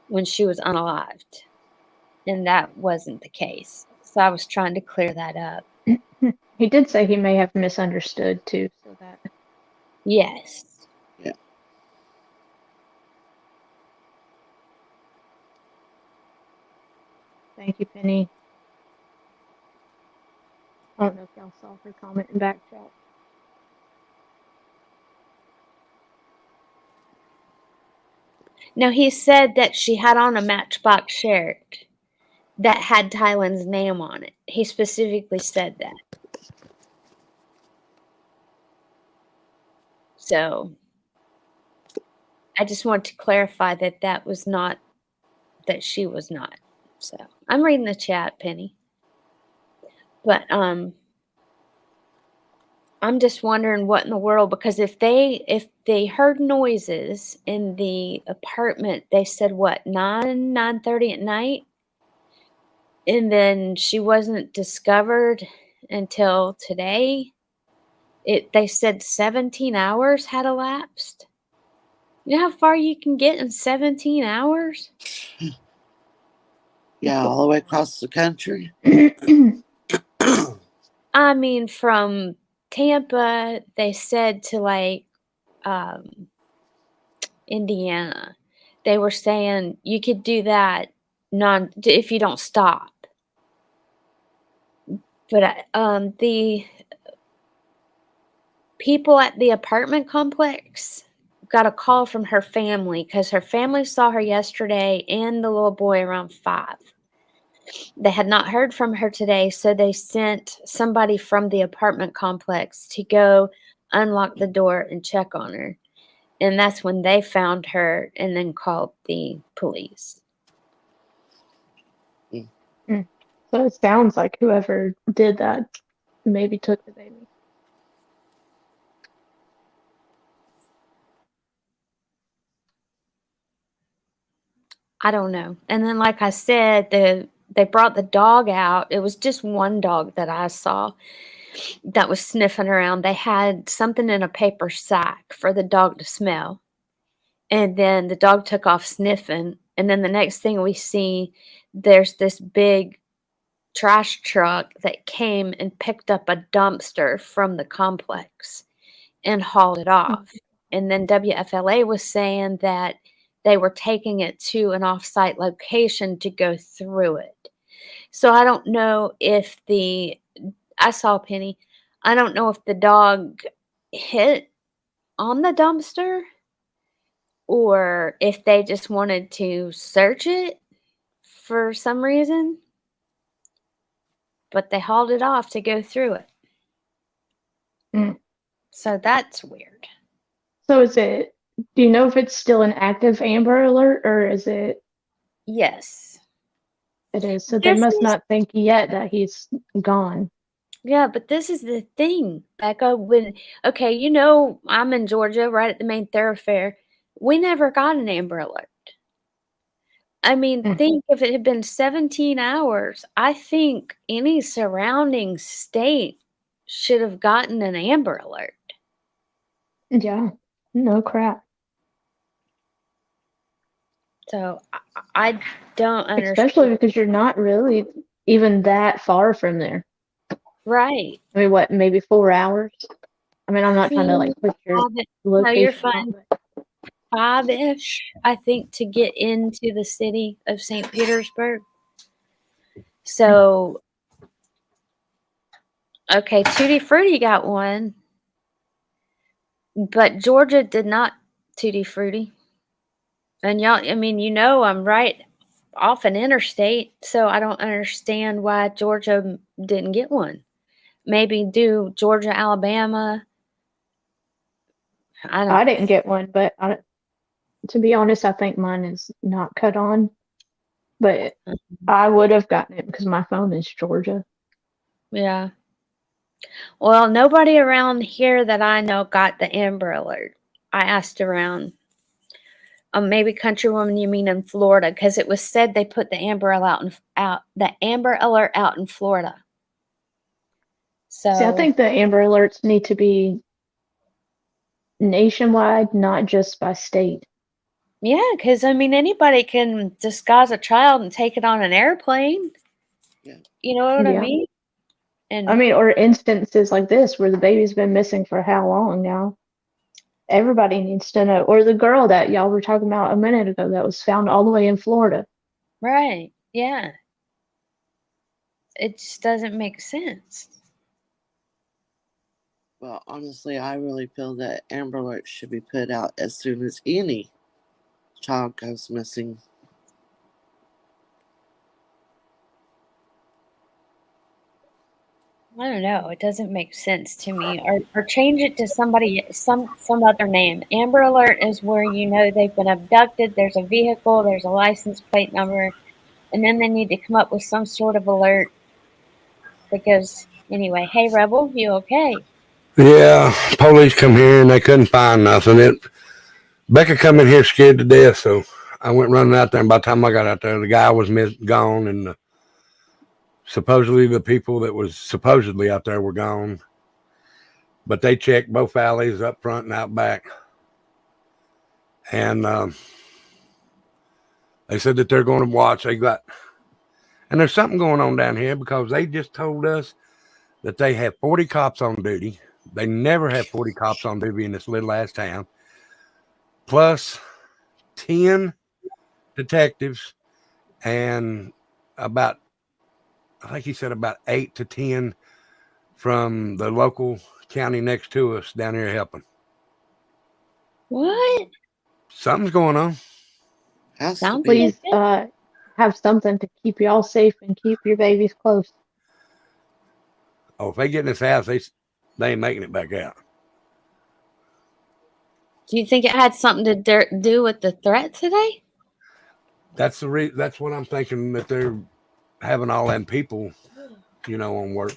when she was unalived, and that wasn't the case. So I was trying to clear that up. He did say he may have misunderstood too, so that Yes. Yeah. thank you, Penny. I don't know if y'all saw her comment in back chat. Now he said that she had on a Matchbox shirt that had Tylen's name on it. He specifically said that. So I just want to clarify that that was not, that she was not. So I'm reading the chat, Penny. But I'm just wondering what in the world, because if they heard noises in the apartment, they said what, 9:30 at night? And then she wasn't discovered until today. They said 17 hours had elapsed. You know how far you can get in 17 hours? Yeah, all the way across the country. I mean, from Tampa, they said to like Indiana. They were saying you could do that if you don't stop. But the people at the apartment complex got a call from her family because her family saw her yesterday and the little boy around 5. They had not heard from her today, so they sent somebody from the apartment complex to go unlock the door and check on her. And that's when they found her and then called the police. So it sounds like whoever did that maybe took the baby. I don't know. And then, like I said, they brought the dog out. It was just one dog that I saw that was sniffing around. They had something in a paper sack for the dog to smell. And then the dog took off sniffing. And then the next thing we see, there's this big trash truck that came and picked up a dumpster from the complex and hauled it off. And then WFLA was saying that they were taking it to an off-site location to go through it. So I don't know if I saw Penny. I don't know if the dog hit on the dumpster or if they just wanted to search it for some reason. But they hauled it off to go through it. Mm. So that's weird. So do you know if it's still an active Amber Alert or is it? Yes. It is. So they must not think yet that he's gone. Yeah, but this is the thing, Becca. Okay, I'm in Georgia, right at the main thoroughfare. We never got an Amber Alert. I mean, Mm. think if it had been 17 hours, I think any surrounding state should have gotten an Amber Alert. Yeah. No crap. So I don't understand. Especially because you're not really even that far from there. Right. I mean, what, maybe 4 hours? I mean, I'm not trying to like put your No, you're location fine. on, but 5-ish, I think, to get into the city of St. Petersburg. So, okay, Tutti Frutti got one, but Georgia did not Tutti Frutti. And y'all, I mean, I'm right off an interstate, so I don't understand why Georgia didn't get one. Maybe do Georgia, Alabama. I I don't. didn't get one. But to be honest, I think mine is not cut on. But I would have gotten it because my phone is Georgia. Yeah. Well, nobody around here that I know got the Amber Alert. I asked around. Maybe Countrywoman, you mean in Florida? Because it was said they put the Amber Alert out in Florida. So See, I think the Amber Alerts need to be nationwide, not just by state. yeah, because I mean anybody can disguise a child and take it on an airplane. Yeah. You know what I Yeah. mean? And I mean, or instances like this where the baby's been missing for how long now? Everybody needs to know. Or the girl that y'all were talking about a minute ago that was found all the way in Florida. right, yeah, it just doesn't make sense. Well, honestly, I really feel that Amber Alert should be put out as soon as any child goes missing. I don't know. It doesn't make sense to me. Or change it to some other name. Amber Alert is where you know they've been abducted. There's a vehicle. There's a license plate number, and then they need to come up with some sort of alert. Because anyway, hey Rebel, you okay? Yeah, police come here and they couldn't find nothing. Becca come in here scared to death, so I went running out there. And by the time I got out there, the guy was gone, and supposedly the people that was supposedly out there were gone. But they checked both alleys, up front and out back, and they said that they're going to watch. And there's something going on down here because they just told us that they have 40 cops on duty. They never have 40 cops on duty in this little ass town, plus 10 detectives and I think he said about 8 to 10 from the local county next to us down here helping. What? Something's going on. Has Sounds to be. Please have something to keep y'all safe and keep your babies close. Oh, if they get in this house, they ain't making it back out. Do you think it had something to do with the threat today? That's that's what I'm thinking, that they're having all them people, on work.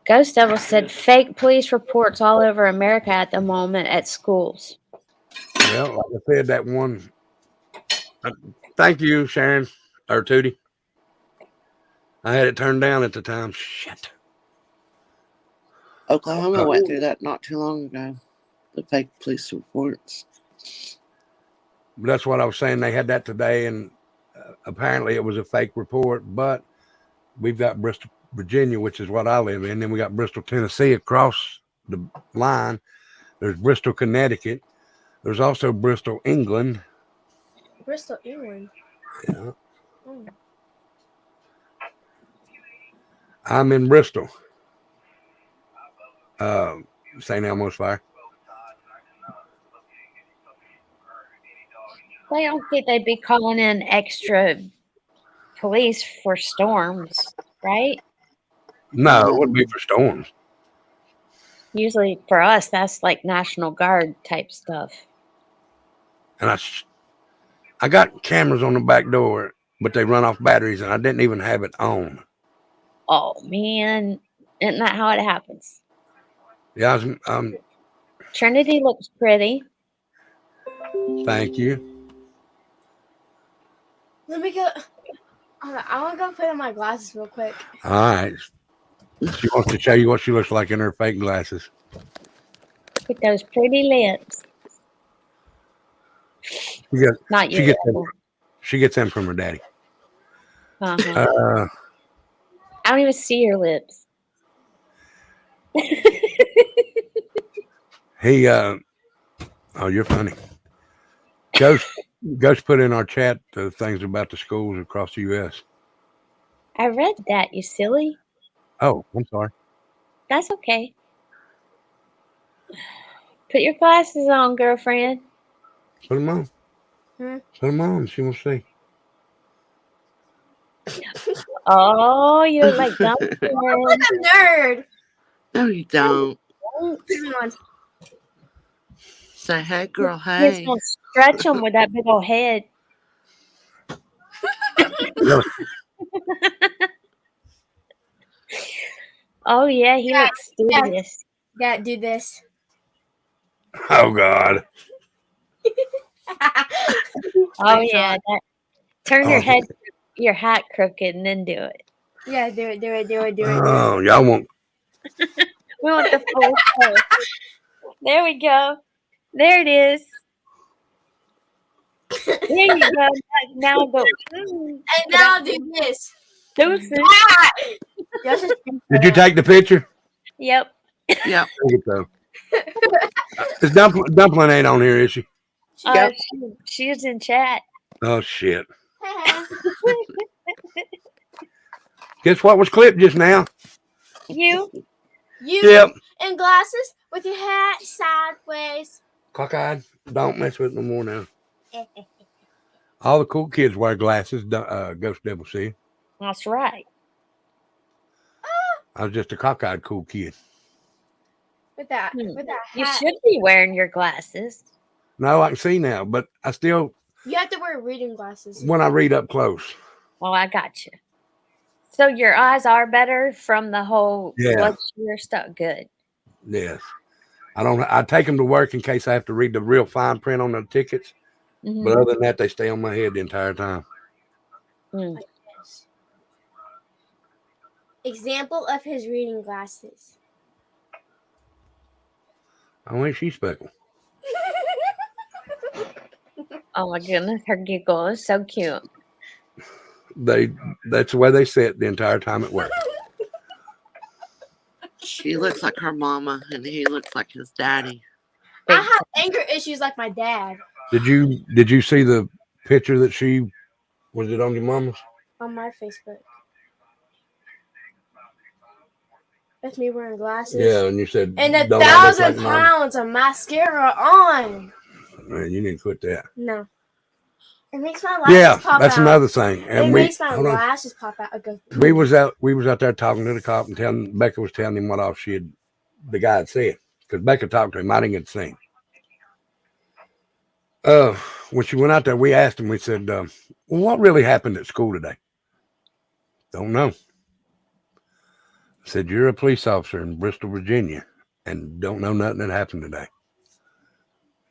Ghost Devil said fake police reports all over America at the moment at schools. Well, like I said, that one. Thank you, Sharon or Tootie. I had it turned down at the time. Shit. Oklahoma went through that not too long ago. The fake police reports. That's what I was saying. They had that today, and apparently it was a fake report. But we've got Bristol, Virginia, which is what I live in. Then we got Bristol, Tennessee across the line. There's Bristol, Connecticut. There's also Bristol, England. Bristol, England. Yeah. Mm. I'm in Bristol. St. Elmo's Fire. They don't think they'd be calling in extra police for storms, right? No, it wouldn't be for storms. Usually for us, that's like National Guard type stuff. And I got cameras on the back door, but they run off batteries, and I didn't even have it on. Oh man, isn't that how it happens? Yeah, Trinity looks pretty. thank you. Let me go. I want to go put on my glasses real quick. All right. She wants to show you what she looks like in her fake glasses. With those pretty lips. She gets, Not she you. gets them. She gets them from her daddy. Uh-huh. I don't even see your lips. He oh, you're funny. Ghost put in our chat things about the schools across the U.S. I read that, you silly. Oh, I'm sorry. That's okay. Put your glasses on, girlfriend. Put them on. Hmm? Put them on. She wants to see. Oh, you look like Dumpling. Like a nerd. No, you don't. Put them on. Say, hey, girl, He's hey. gonna stretch them with that big old head. Oh yeah, he looks yeah. studious. Dad, do this. Oh God. Oh yeah, that, turn your Oh. head, your hat crooked, and then do it. Yeah, do it, do it, do it, do it. Oh, y'all want. We want the full show. There we go. There it is. There you go. Now go. And now I'll do this. Deuces. Y'all should- Did you take the picture? Yep. Yep. I think so. This dumpling ain't on here, is she? Yep. She's in chat. Oh shit. Guess what was clipped just now? You. You Yep. in glasses with your hat sideways. Cockeyed. Don't mess with it no more now. All the cool kids wear glasses. Ghost Devil see. That's right. I was just a cockeyed cool kid. With that, Hmm. with that You hat. should be wearing your glasses. No, I can see now, but I still, You have to wear reading glasses. when I read up close. Well, I got you. So your eyes are better from the whole Yeah. blood sugar stuff. Good. Yes. I take them to work in case I have to read the real fine print on the tickets. Mhm. But other than that, they stay on my head the entire time. Mm. Like this. Example of his reading glasses. Oh, ain't she speckled? Oh my goodness, her giggle is so cute. That's the way they sit the entire time at work. She looks like her mama, and he looks like his daddy. I have anger issues like my dad Did you see the picture that she was it on your mama's? on my Facebook. With me wearing glasses. Yeah, and you said And "Don't I look 1,000 like Mama?" pounds of mascara on. Man, you need to quit that. No. It makes my lashes Yeah, pop that's out. another thing. It And makes my hold on. lashes pop out. I go, We was out there talking to the cop and telling Becca was telling him what all the guy had said. Because Becca talked to him. I didn't get to see him. When she went out there, we asked him, we said, well, what really happened at school today? Don't know. I said, you're a police officer in Bristol, Virginia, and don't know nothing that happened today.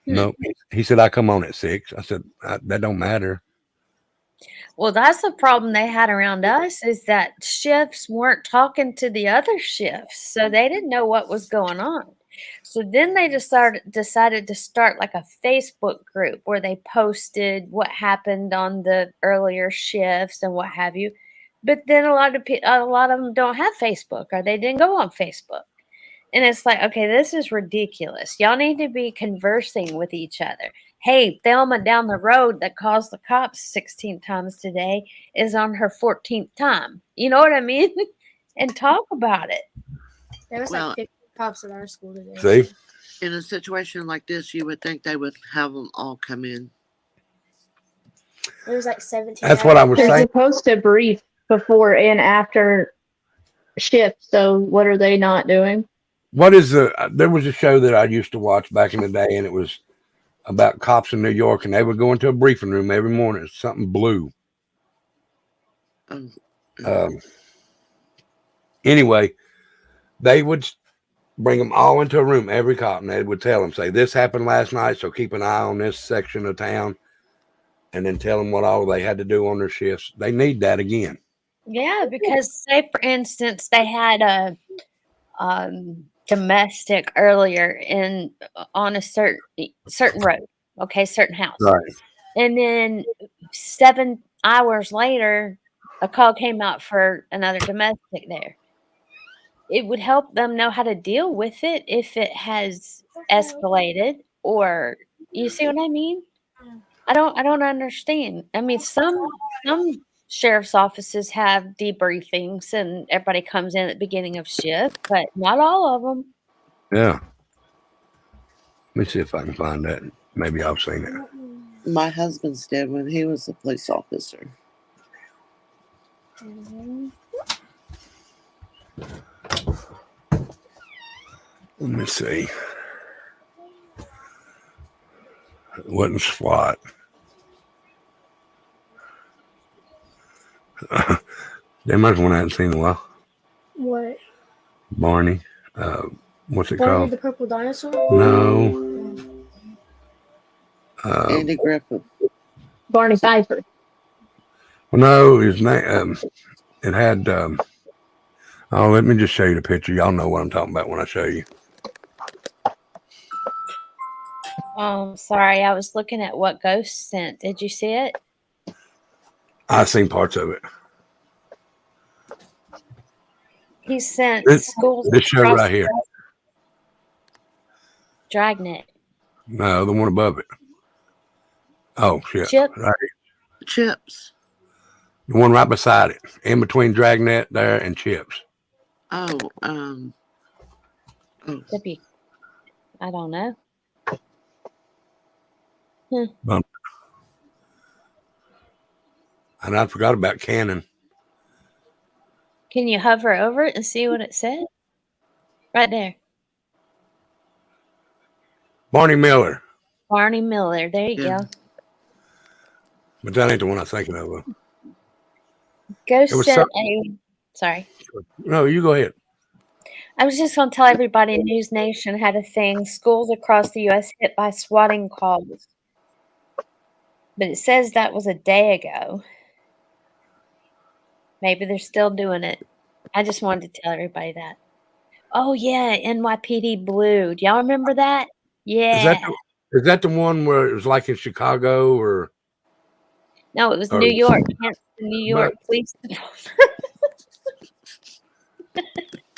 No. He said, I come on at 6. I said, that don't matter. Well, that's the problem they had around us is that shifts weren't talking to the other shifts. So they didn't know what was going on. So then they decided to start like a Facebook group where they posted what happened on the earlier shifts and what have you. But then a lot of them don't have Facebook or they didn't go on Facebook. And it's like, okay, this is ridiculous. Y'all need to be conversing with each other. Hey, Thelma down the road that calls the cops 16 times today is on her 14th time. You know what I mean? And talk about it. there was Well- like 50 cops at our school today. See? In a situation like this, you would think they would have them all come in. There was like 17. That's what I was They're saying. supposed to brief before and after shift. So what are they not doing? What is there was a show that I used to watch back in the day, and it was about cops in New York, and they would go into a briefing room every morning. It's something blue. Um, Anyway, they would bring them all into a room, every cop, and they would tell them, say, this happened last night, so keep an eye on this section of town, and then tell them what all they had to do on their shifts. They need that again. Yeah, because say for instance they had a domestic earlier in on a certain road, okay, certain house, Right. and then 7 hours later a call came out for another domestic there. It would help them know how to deal with it if it has escalated, or you see what I mean? I don't understand. I mean, some sheriff's offices have debriefings and everybody comes in at the beginning of shift, but not all of them. Yeah. Let me see if I can find that. Maybe I've seen it. My husband's did when he was a police officer. Let me see. It wasn't SWAT. There might be one I hadn't seen in a while. What? Barney. What's it Barney called? the Purple Dinosaur? No. Andy Griffith. Barney Pfeiffer. Well, no, his name. It had. Oh, let me just show you the picture. Y'all know what I'm talking about when I show you. Sorry, I was looking at what Ghost sent. Did you see it? I've seen parts of it. He sent This schools show across right here. Dragnet. No, the one above it. Oh shit! Chip? Right, Chips. the one right beside it, in between Dragnet there and Chips. Oh, Could be. I don't know. And I forgot about Cannon. Can you hover over it and see what it said? Right there. Barney Miller. Barney Miller. There you Yeah. go. But that ain't the one I was thinking of. Ghost was sent sorry. No, you go ahead. I was just going to tell everybody News Nation had a thing. Schools across the U.S. hit by swatting calls. But it says that was a day ago. Maybe they're still doing it. I just wanted to tell everybody that. Oh, yeah, NYPD Blue. Do y'all remember that? Yeah. Is that the one where it was like in Chicago or? No, it was or New York. Hence the New York Police Department.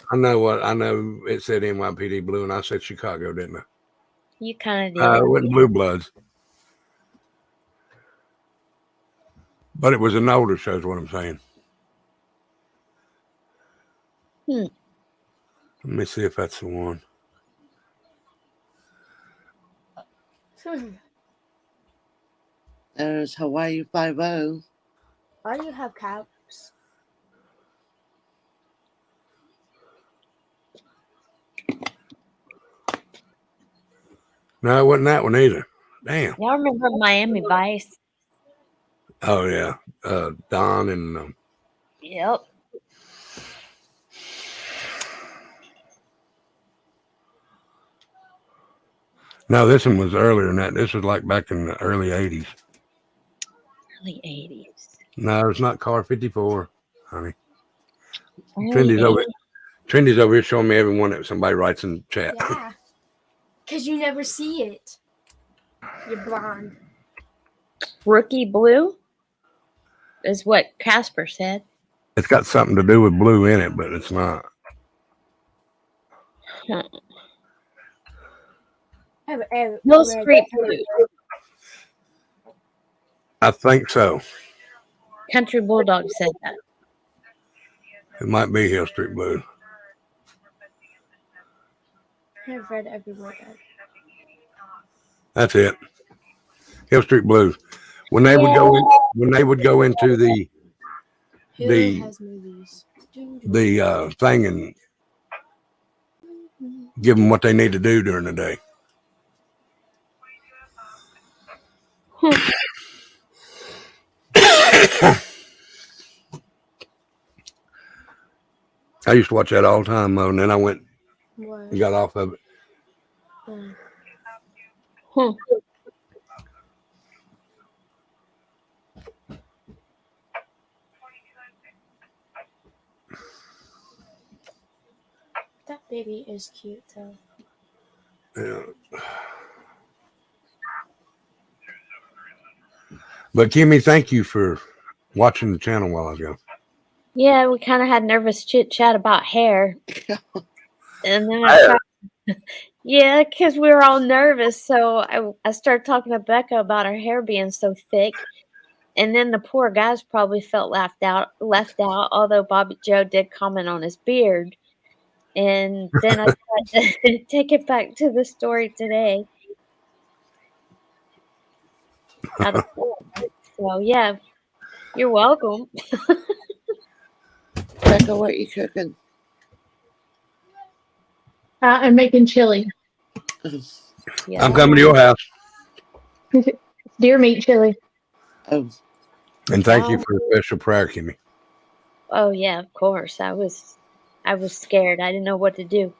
I know it said NYPD Blue, and I said Chicago, didn't I? You kind of did. It wasn't Blue Bloods. But it was an older show, is what I'm saying. Let me see if that's the one. There's Hawaii 5-0. Why do you have caps? No, it wasn't that one either. Damn. Y'all remember Miami Vice? Oh, yeah. Don and... Yep. No, this one was earlier than that. This was like back in the early 80s. Early 80s. No, it's not Car 54, honey. Early Trendy's over here showing me everyone that somebody writes in the chat. Yeah. Because you never see it. You're blind. Rookie Blue is what Casper said. It's got something to do with blue in it, but it's not. Mill Street Blue. I think so. Country Bulldog said that. It might be Hill Street Blue. I've read every word. That's it. Hill Street Blues. When they would go into the Has movies. thing and give them what they need to do during the day. I used to watch that all the time, Mo, and then I went What? and got off of it. Hmm. That baby is cute though. Yeah. But Kimmy, thank you for watching the channel while I was gone. Yeah, we kind of had nervous chit chat about hair. And then yeah, because we were all nervous. So I started talking to Becca about her hair being so thick. And then the poor guys probably felt left out, although Bobby Joe did comment on his beard. And then I tried to take it back to the story today. Out of Florida. So yeah, you're welcome. Becca, what you cooking? I'm making chili. Yeah. I'm coming to your house. Deer meat chili. Oh, And thank you for the special prayer, Kimmy. Oh yeah, of course. I was scared. I didn't know what to do.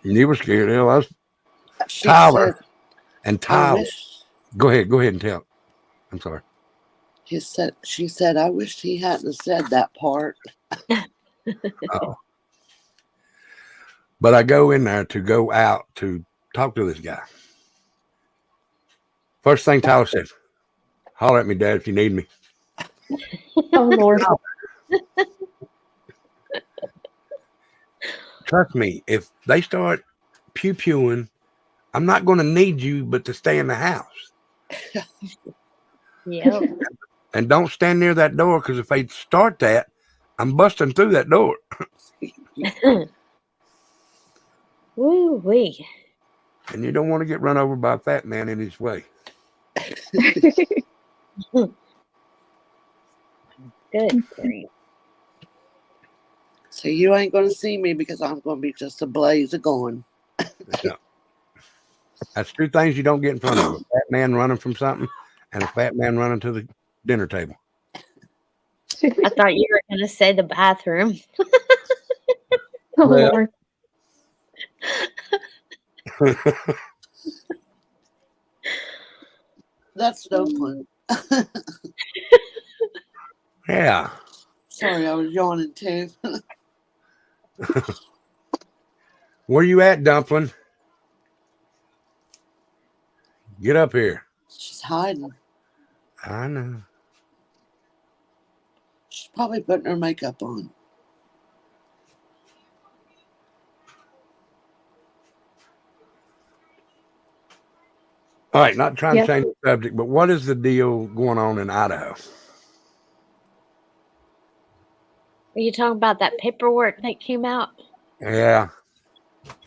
You were scared. Hell, I was she Tyler. said, And I Tyler. wish, Go ahead and tell. I'm sorry. she said, I wish he hadn't said that part. Oh. But I go in there to go out to talk to this guy. First thing Tyler said, holler at me, Dad, if you need me. Oh Lord. Trust me, if they start pew-pewing, I'm not going to need you but to stay in the house. Yeah. And don't stand near that door, because if they start that, I'm busting through that door. Woo wee. And you don't want to get run over by a fat man in his way. Good grief. So you ain't going to see me because I'm going to be just a blaze of going. Yeah. That's two things you don't get in front of: a fat man running from something and a fat man running to the dinner table. I thought you were gonna say the bathroom. Oh Well- Lord. That's no fun. Yeah. Sorry, I was yawning too. Where you at, Dumpling? Get up here. She's hiding. I know. She's probably putting her makeup on. All right, not trying Yeah. to change the subject, but what is the deal going on in Idaho? Are you talking about that paperwork that came out? Yeah.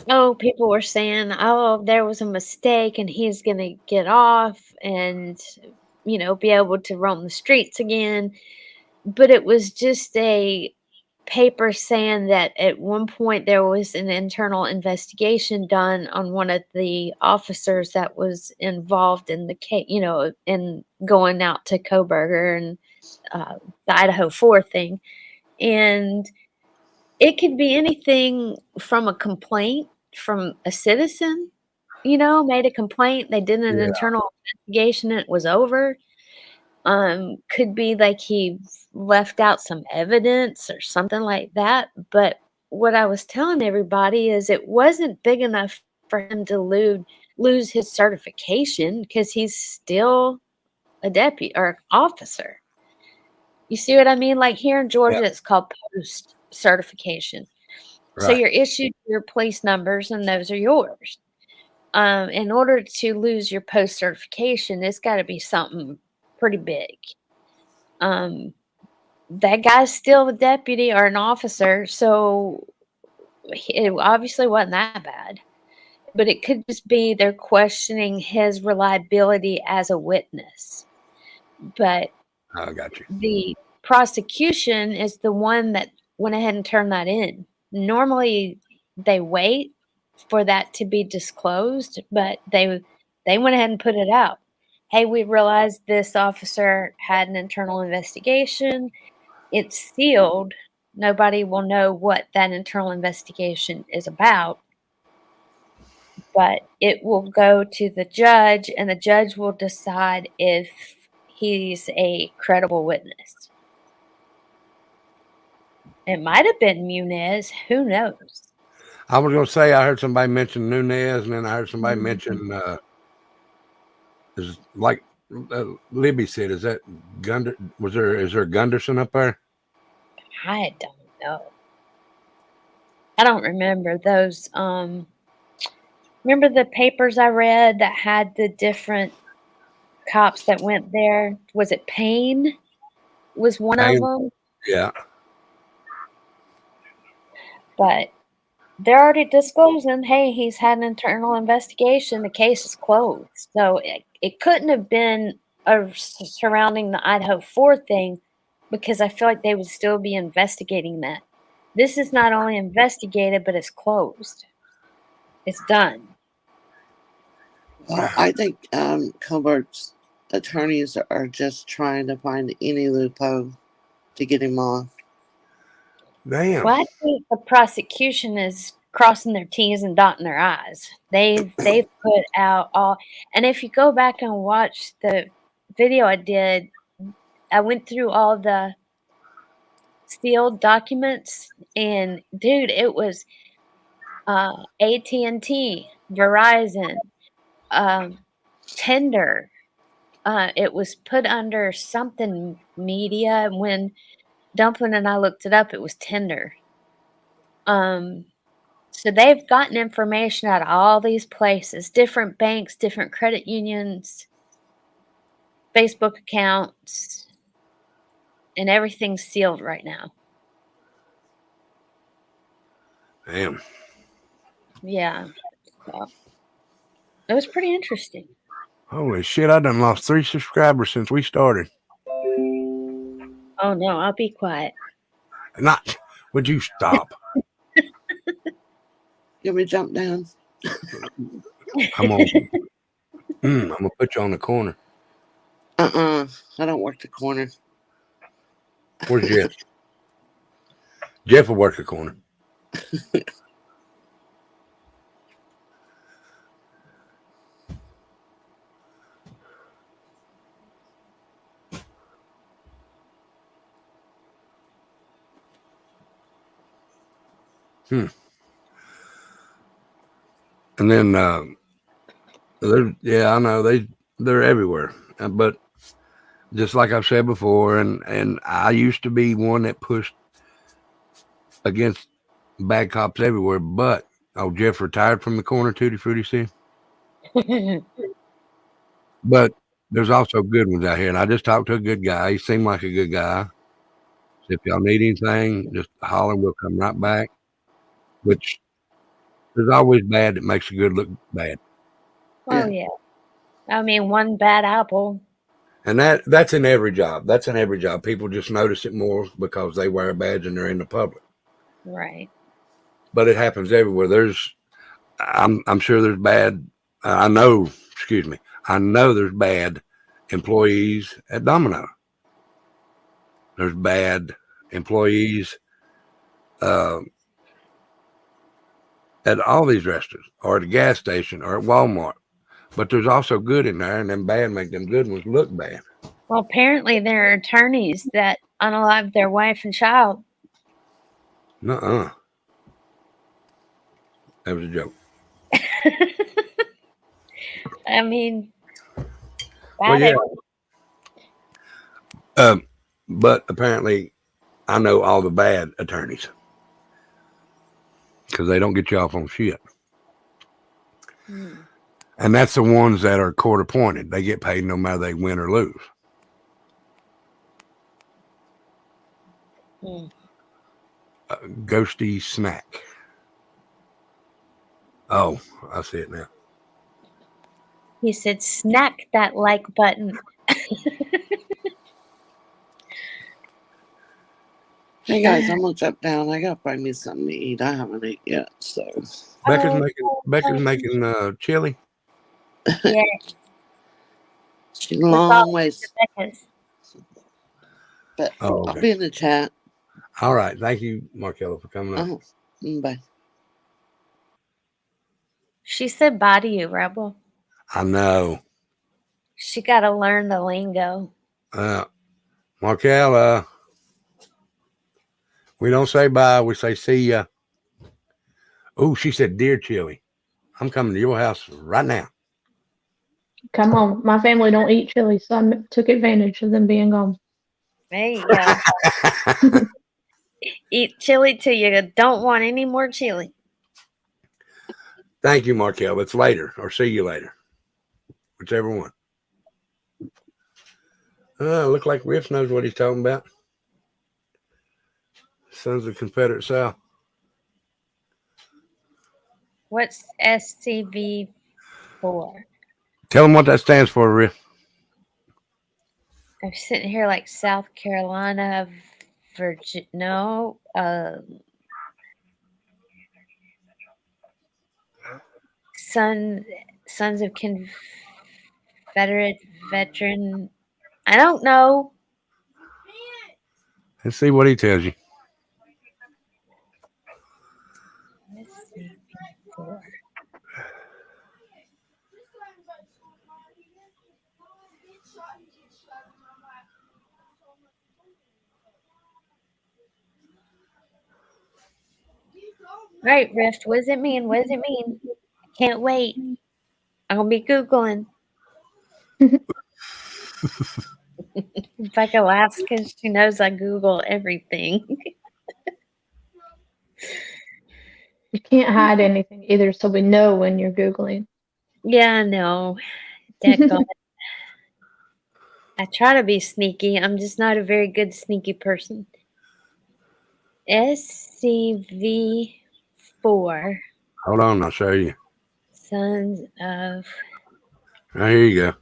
Oh, people were saying, oh, there was a mistake and he's going to get off and, be able to roam the streets again. But it was just a paper saying that at one point there was an internal investigation done on one of the officers that was involved in the case, in going out to Coburger and the Idaho 4 thing. And it could be anything from a complaint from a citizen, made a complaint. They did an Yeah. internal investigation and it was over. Could be like he left out some evidence or something like that. But what I was telling everybody is it wasn't big enough for him to lose his certification because he's still a deputy or officer. You see what I mean? Like here in Georgia, it's called post certification. So Right. you're issued your police numbers and those are yours. In order to lose your post certification, it's got to be something pretty big. That guy's still a deputy or an officer, so it obviously wasn't that bad. But it could just be they're questioning his reliability as a witness. But I got you. the prosecution is the one that went ahead and turned that in. Normally, they wait for that to be disclosed, but they went ahead and put it out. Hey, we realized this officer had an internal investigation. It's sealed. Nobody will know what that internal investigation is about. but it will go to the judge, and the judge will decide if he's a credible witness. It might have been Munez. Who knows? I was gonna say I heard somebody mention Nunez, and then I heard somebody Mhm. mention is like Libby said. Is that Gunder? Is there Gunderson up there? I don't know. I don't remember those. Remember the papers I read that had the different cops that went there? Was it Payne? Was one of Payne? them? Yeah. But they're already disclosing, hey, he's had an internal investigation. The case is closed. So it couldn't have been surrounding the Idaho 4 thing, because I feel like they would still be investigating that. This is not only investigated, but it's closed. It's done. Well, I think Covert's attorneys are just trying to find any loophole to get him off. Damn. Well, I think the prosecution is crossing their T's and dotting their I's. They've put out all, and if you go back and watch the video I did, I went through all the sealed documents, and dude, it was AT&T, Verizon, Tinder. It was put under something media, and when Dumplin' and I looked it up, it was Tinder. So they've gotten information out of all these places, different banks, different credit unions, Facebook accounts, and everything's sealed right now. Damn. Yeah. So it was pretty interesting. Holy shit! I done lost 3 subscribers since we started. Oh no, I'll be quiet. Not. Would you stop? You want me to jump down? I'm gonna put you on the corner. I don't work the corner. Where's Jeff? Jeff will work the corner. And then, yeah, I know they're everywhere. But just like I've said before, and I used to be one that pushed against bad cops everywhere. But Jeff retired from the corner, Tutti Frutti, see. But there's also good ones out here, and I just talked to a good guy. He seemed like a good guy. So if y'all need anything, just holler. We'll come right back. Which there's always bad that makes the good look bad. Oh yeah. I mean, one bad apple. And that's in every job. That's in every job. People just notice it more because they wear a badge and they're in the public. Right. But it happens everywhere. I'm sure there's bad. I know there's bad employees at Domino. There's bad employees at all these restaurants, or at a gas station, or at Walmart. But there's also good in there, and them bad make them good ones look bad. Well, apparently there are attorneys that unalive their wife and child. Nuh-uh. That was a joke. I mean, Well, bad yeah. But apparently, I know all the bad attorneys because they don't get you off on shit. And that's the ones that are court appointed. They get paid no matter they win or lose. Ghosty snack. Oh, I see it now. He said, snack that like button. Hey guys, I'm gonna jump down. I gotta find me something to eat. I haven't ate yet, so. Becca's making chili. Yeah. She's a long ways, Becca's. but Oh, okay. I'll be in the chat. All right. Thank you, Markello, for coming up. Bye. She said bye to you, Rebel. I know. She got to learn the lingo. Markel, we don't say bye. We say see ya. Oh, she said, dear Chili, I'm coming to your house right now. Come on, my family don't eat chili, so I took advantage of them being gone. There you go. Eat chili till you don't want any more chili. Thank you, Markel. It's later or see you later. Whichever one. Look like Riff knows what he's talking about. Sons of Confederate South. What's SCV for? Tell them what that stands for, Riff. I'm sitting here like South Carolina, Virginia. No, Sons of Confederate Veteran. I don't know. Let's see what he tells you. SCV4. Right, Rift. What does it mean? What does it mean? I can't wait. I'm gonna be Googling. If I could ask, because she knows I Google everything. You can't hide anything either, so we know when you're Googling. Yeah, I know. Dadgummit. I try to be sneaky. I'm just not a very good sneaky person. SCV4. Hold on, I'll show you. Sons of. Right, here you go.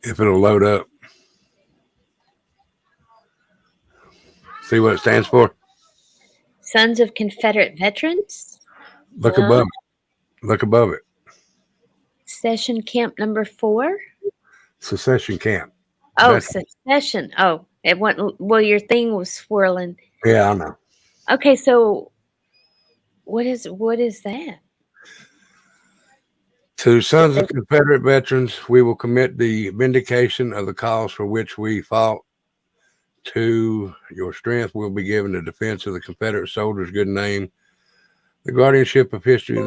If it'll load up. See what it stands for? Sons of Confederate Veterans. Look above it. Look above it. Session camp number 4. Secession camp. Oh, That's- secession. Oh, it went. Well, your thing was swirling. Yeah, I know. Okay, so what is that? To sons of Confederate veterans, we will commit the vindication of the cause for which we fought. To your strength will be given the defense of the Confederate soldiers' good name, the guardianship of history, I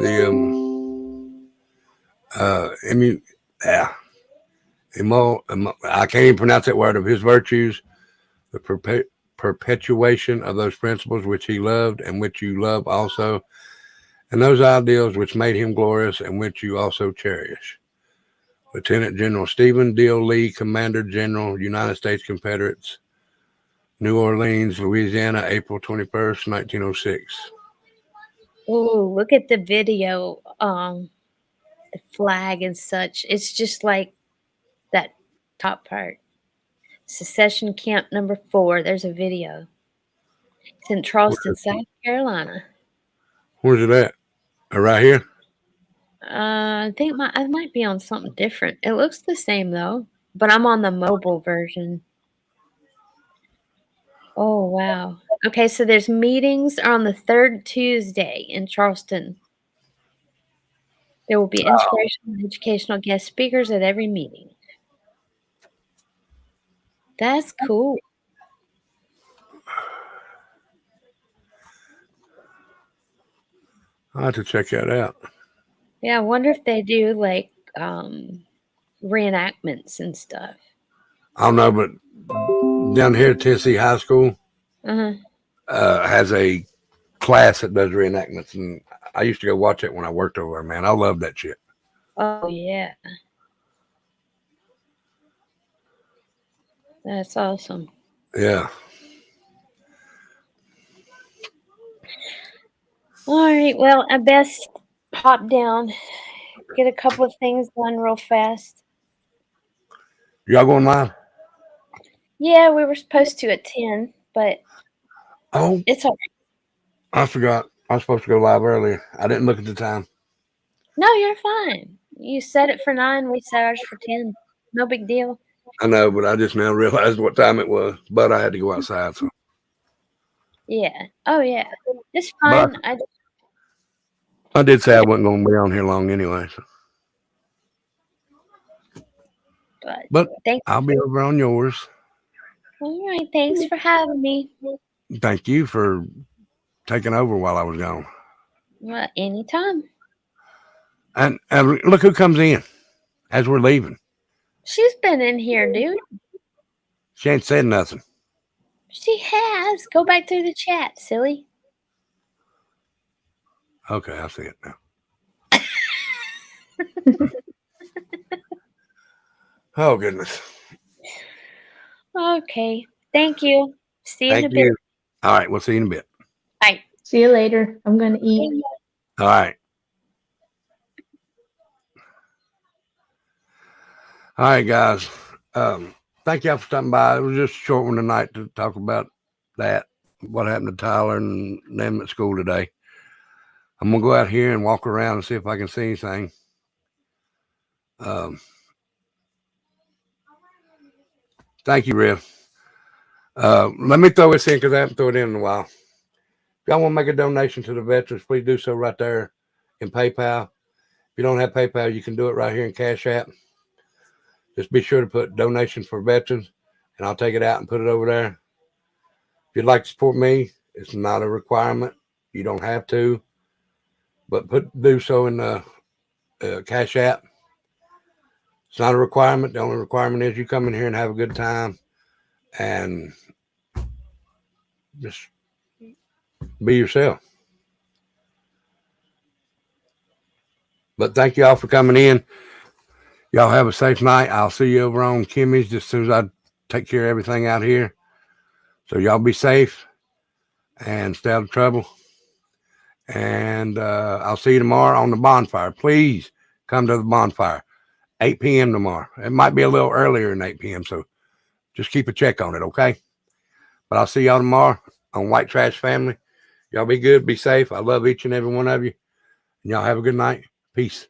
can't even pronounce that word, of his virtues, the perpetuation of those principles which he loved and which you love also, and those ideals which made him glorious and which you also cherish. Lieutenant General Stephen Deal Lee, Commander General, United States Confederates, New Orleans, Louisiana, April 21st, 1906. Oh, look at the video. The flag and such. It's just like that top part. Secession camp number 4. There's a video. It's in Charleston, South Carolina. Where's it at? Right here? I think I might be on something different. It looks the same though, but I'm on the mobile version. Oh wow. Okay, so there's meetings on the 3rd Tuesday in Charleston. There will be inspirational and educational guest speakers at every meeting. That's cool. I'll have to check that out. Yeah, I wonder if they do like reenactments and stuff. I don't know, but down here at Tennessee High School Uh-huh. Has a class that does reenactments, and I used to go watch it when I worked over there, man. I love that shit. Oh yeah. That's awesome. Yeah. All right. Well, I best hop down, get a couple of things done real fast. Y'all going live? Yeah, we were supposed to at 10, but Oh, it's all right. I forgot. I was supposed to go live earlier. I didn't look at the time. No, you're fine. You set it for 9. We set ours for 10. No big deal. I know, but I just now realized what time it was. But I had to go outside. So Yeah. Oh, yeah. It's fine. I did say I wasn't going to be on here long anyway. So. But Thanks. I'll be over on yours. All right. Thanks for having me. Thank you for taking over while I was gone. Well, anytime. And look who comes in as we're leaving. She's been in here, dude. She ain't said nothing. She has. Go back through the chat, silly. Okay, I see it now. Oh, goodness. Okay. Thank you. See you in a Thank bit. you. All right, we'll see you in a bit. Bye. See you later. I'm gonna eat. All right. All right, guys. Thank y'all for stopping by. It was just a short one tonight to talk about that, what happened to Tyler and them at school today. I'm going to go out here and walk around and see if I can see anything. Thank you, Riv. Let me throw this in because I haven't thrown it in a while. If y'all want to make a donation to the veterans, please do so right there in PayPal. If you don't have PayPal, you can do it right here in Cash App. Just be sure to put donations for veterans, and I'll take it out and put it over there. If you'd like to support me, it's not a requirement. You don't have to, but do so in the Cash App. It's not a requirement. The only requirement is you come in here and have a good time and just be yourself. But thank you all for coming in. Y'all have a safe night. I'll see you over on Kimmy's just as soon as I take care of everything out here. So y'all be safe and stay out of trouble. And I'll see you tomorrow on the bonfire. Please come to the bonfire. 8 p.m. tomorrow. It might be a little earlier than 8 p.m. So just keep a check on it, okay? But I'll see y'all tomorrow on White Trash Family. Y'all be good. Be safe. I love each and every one of you. And y'all have a good night. Peace.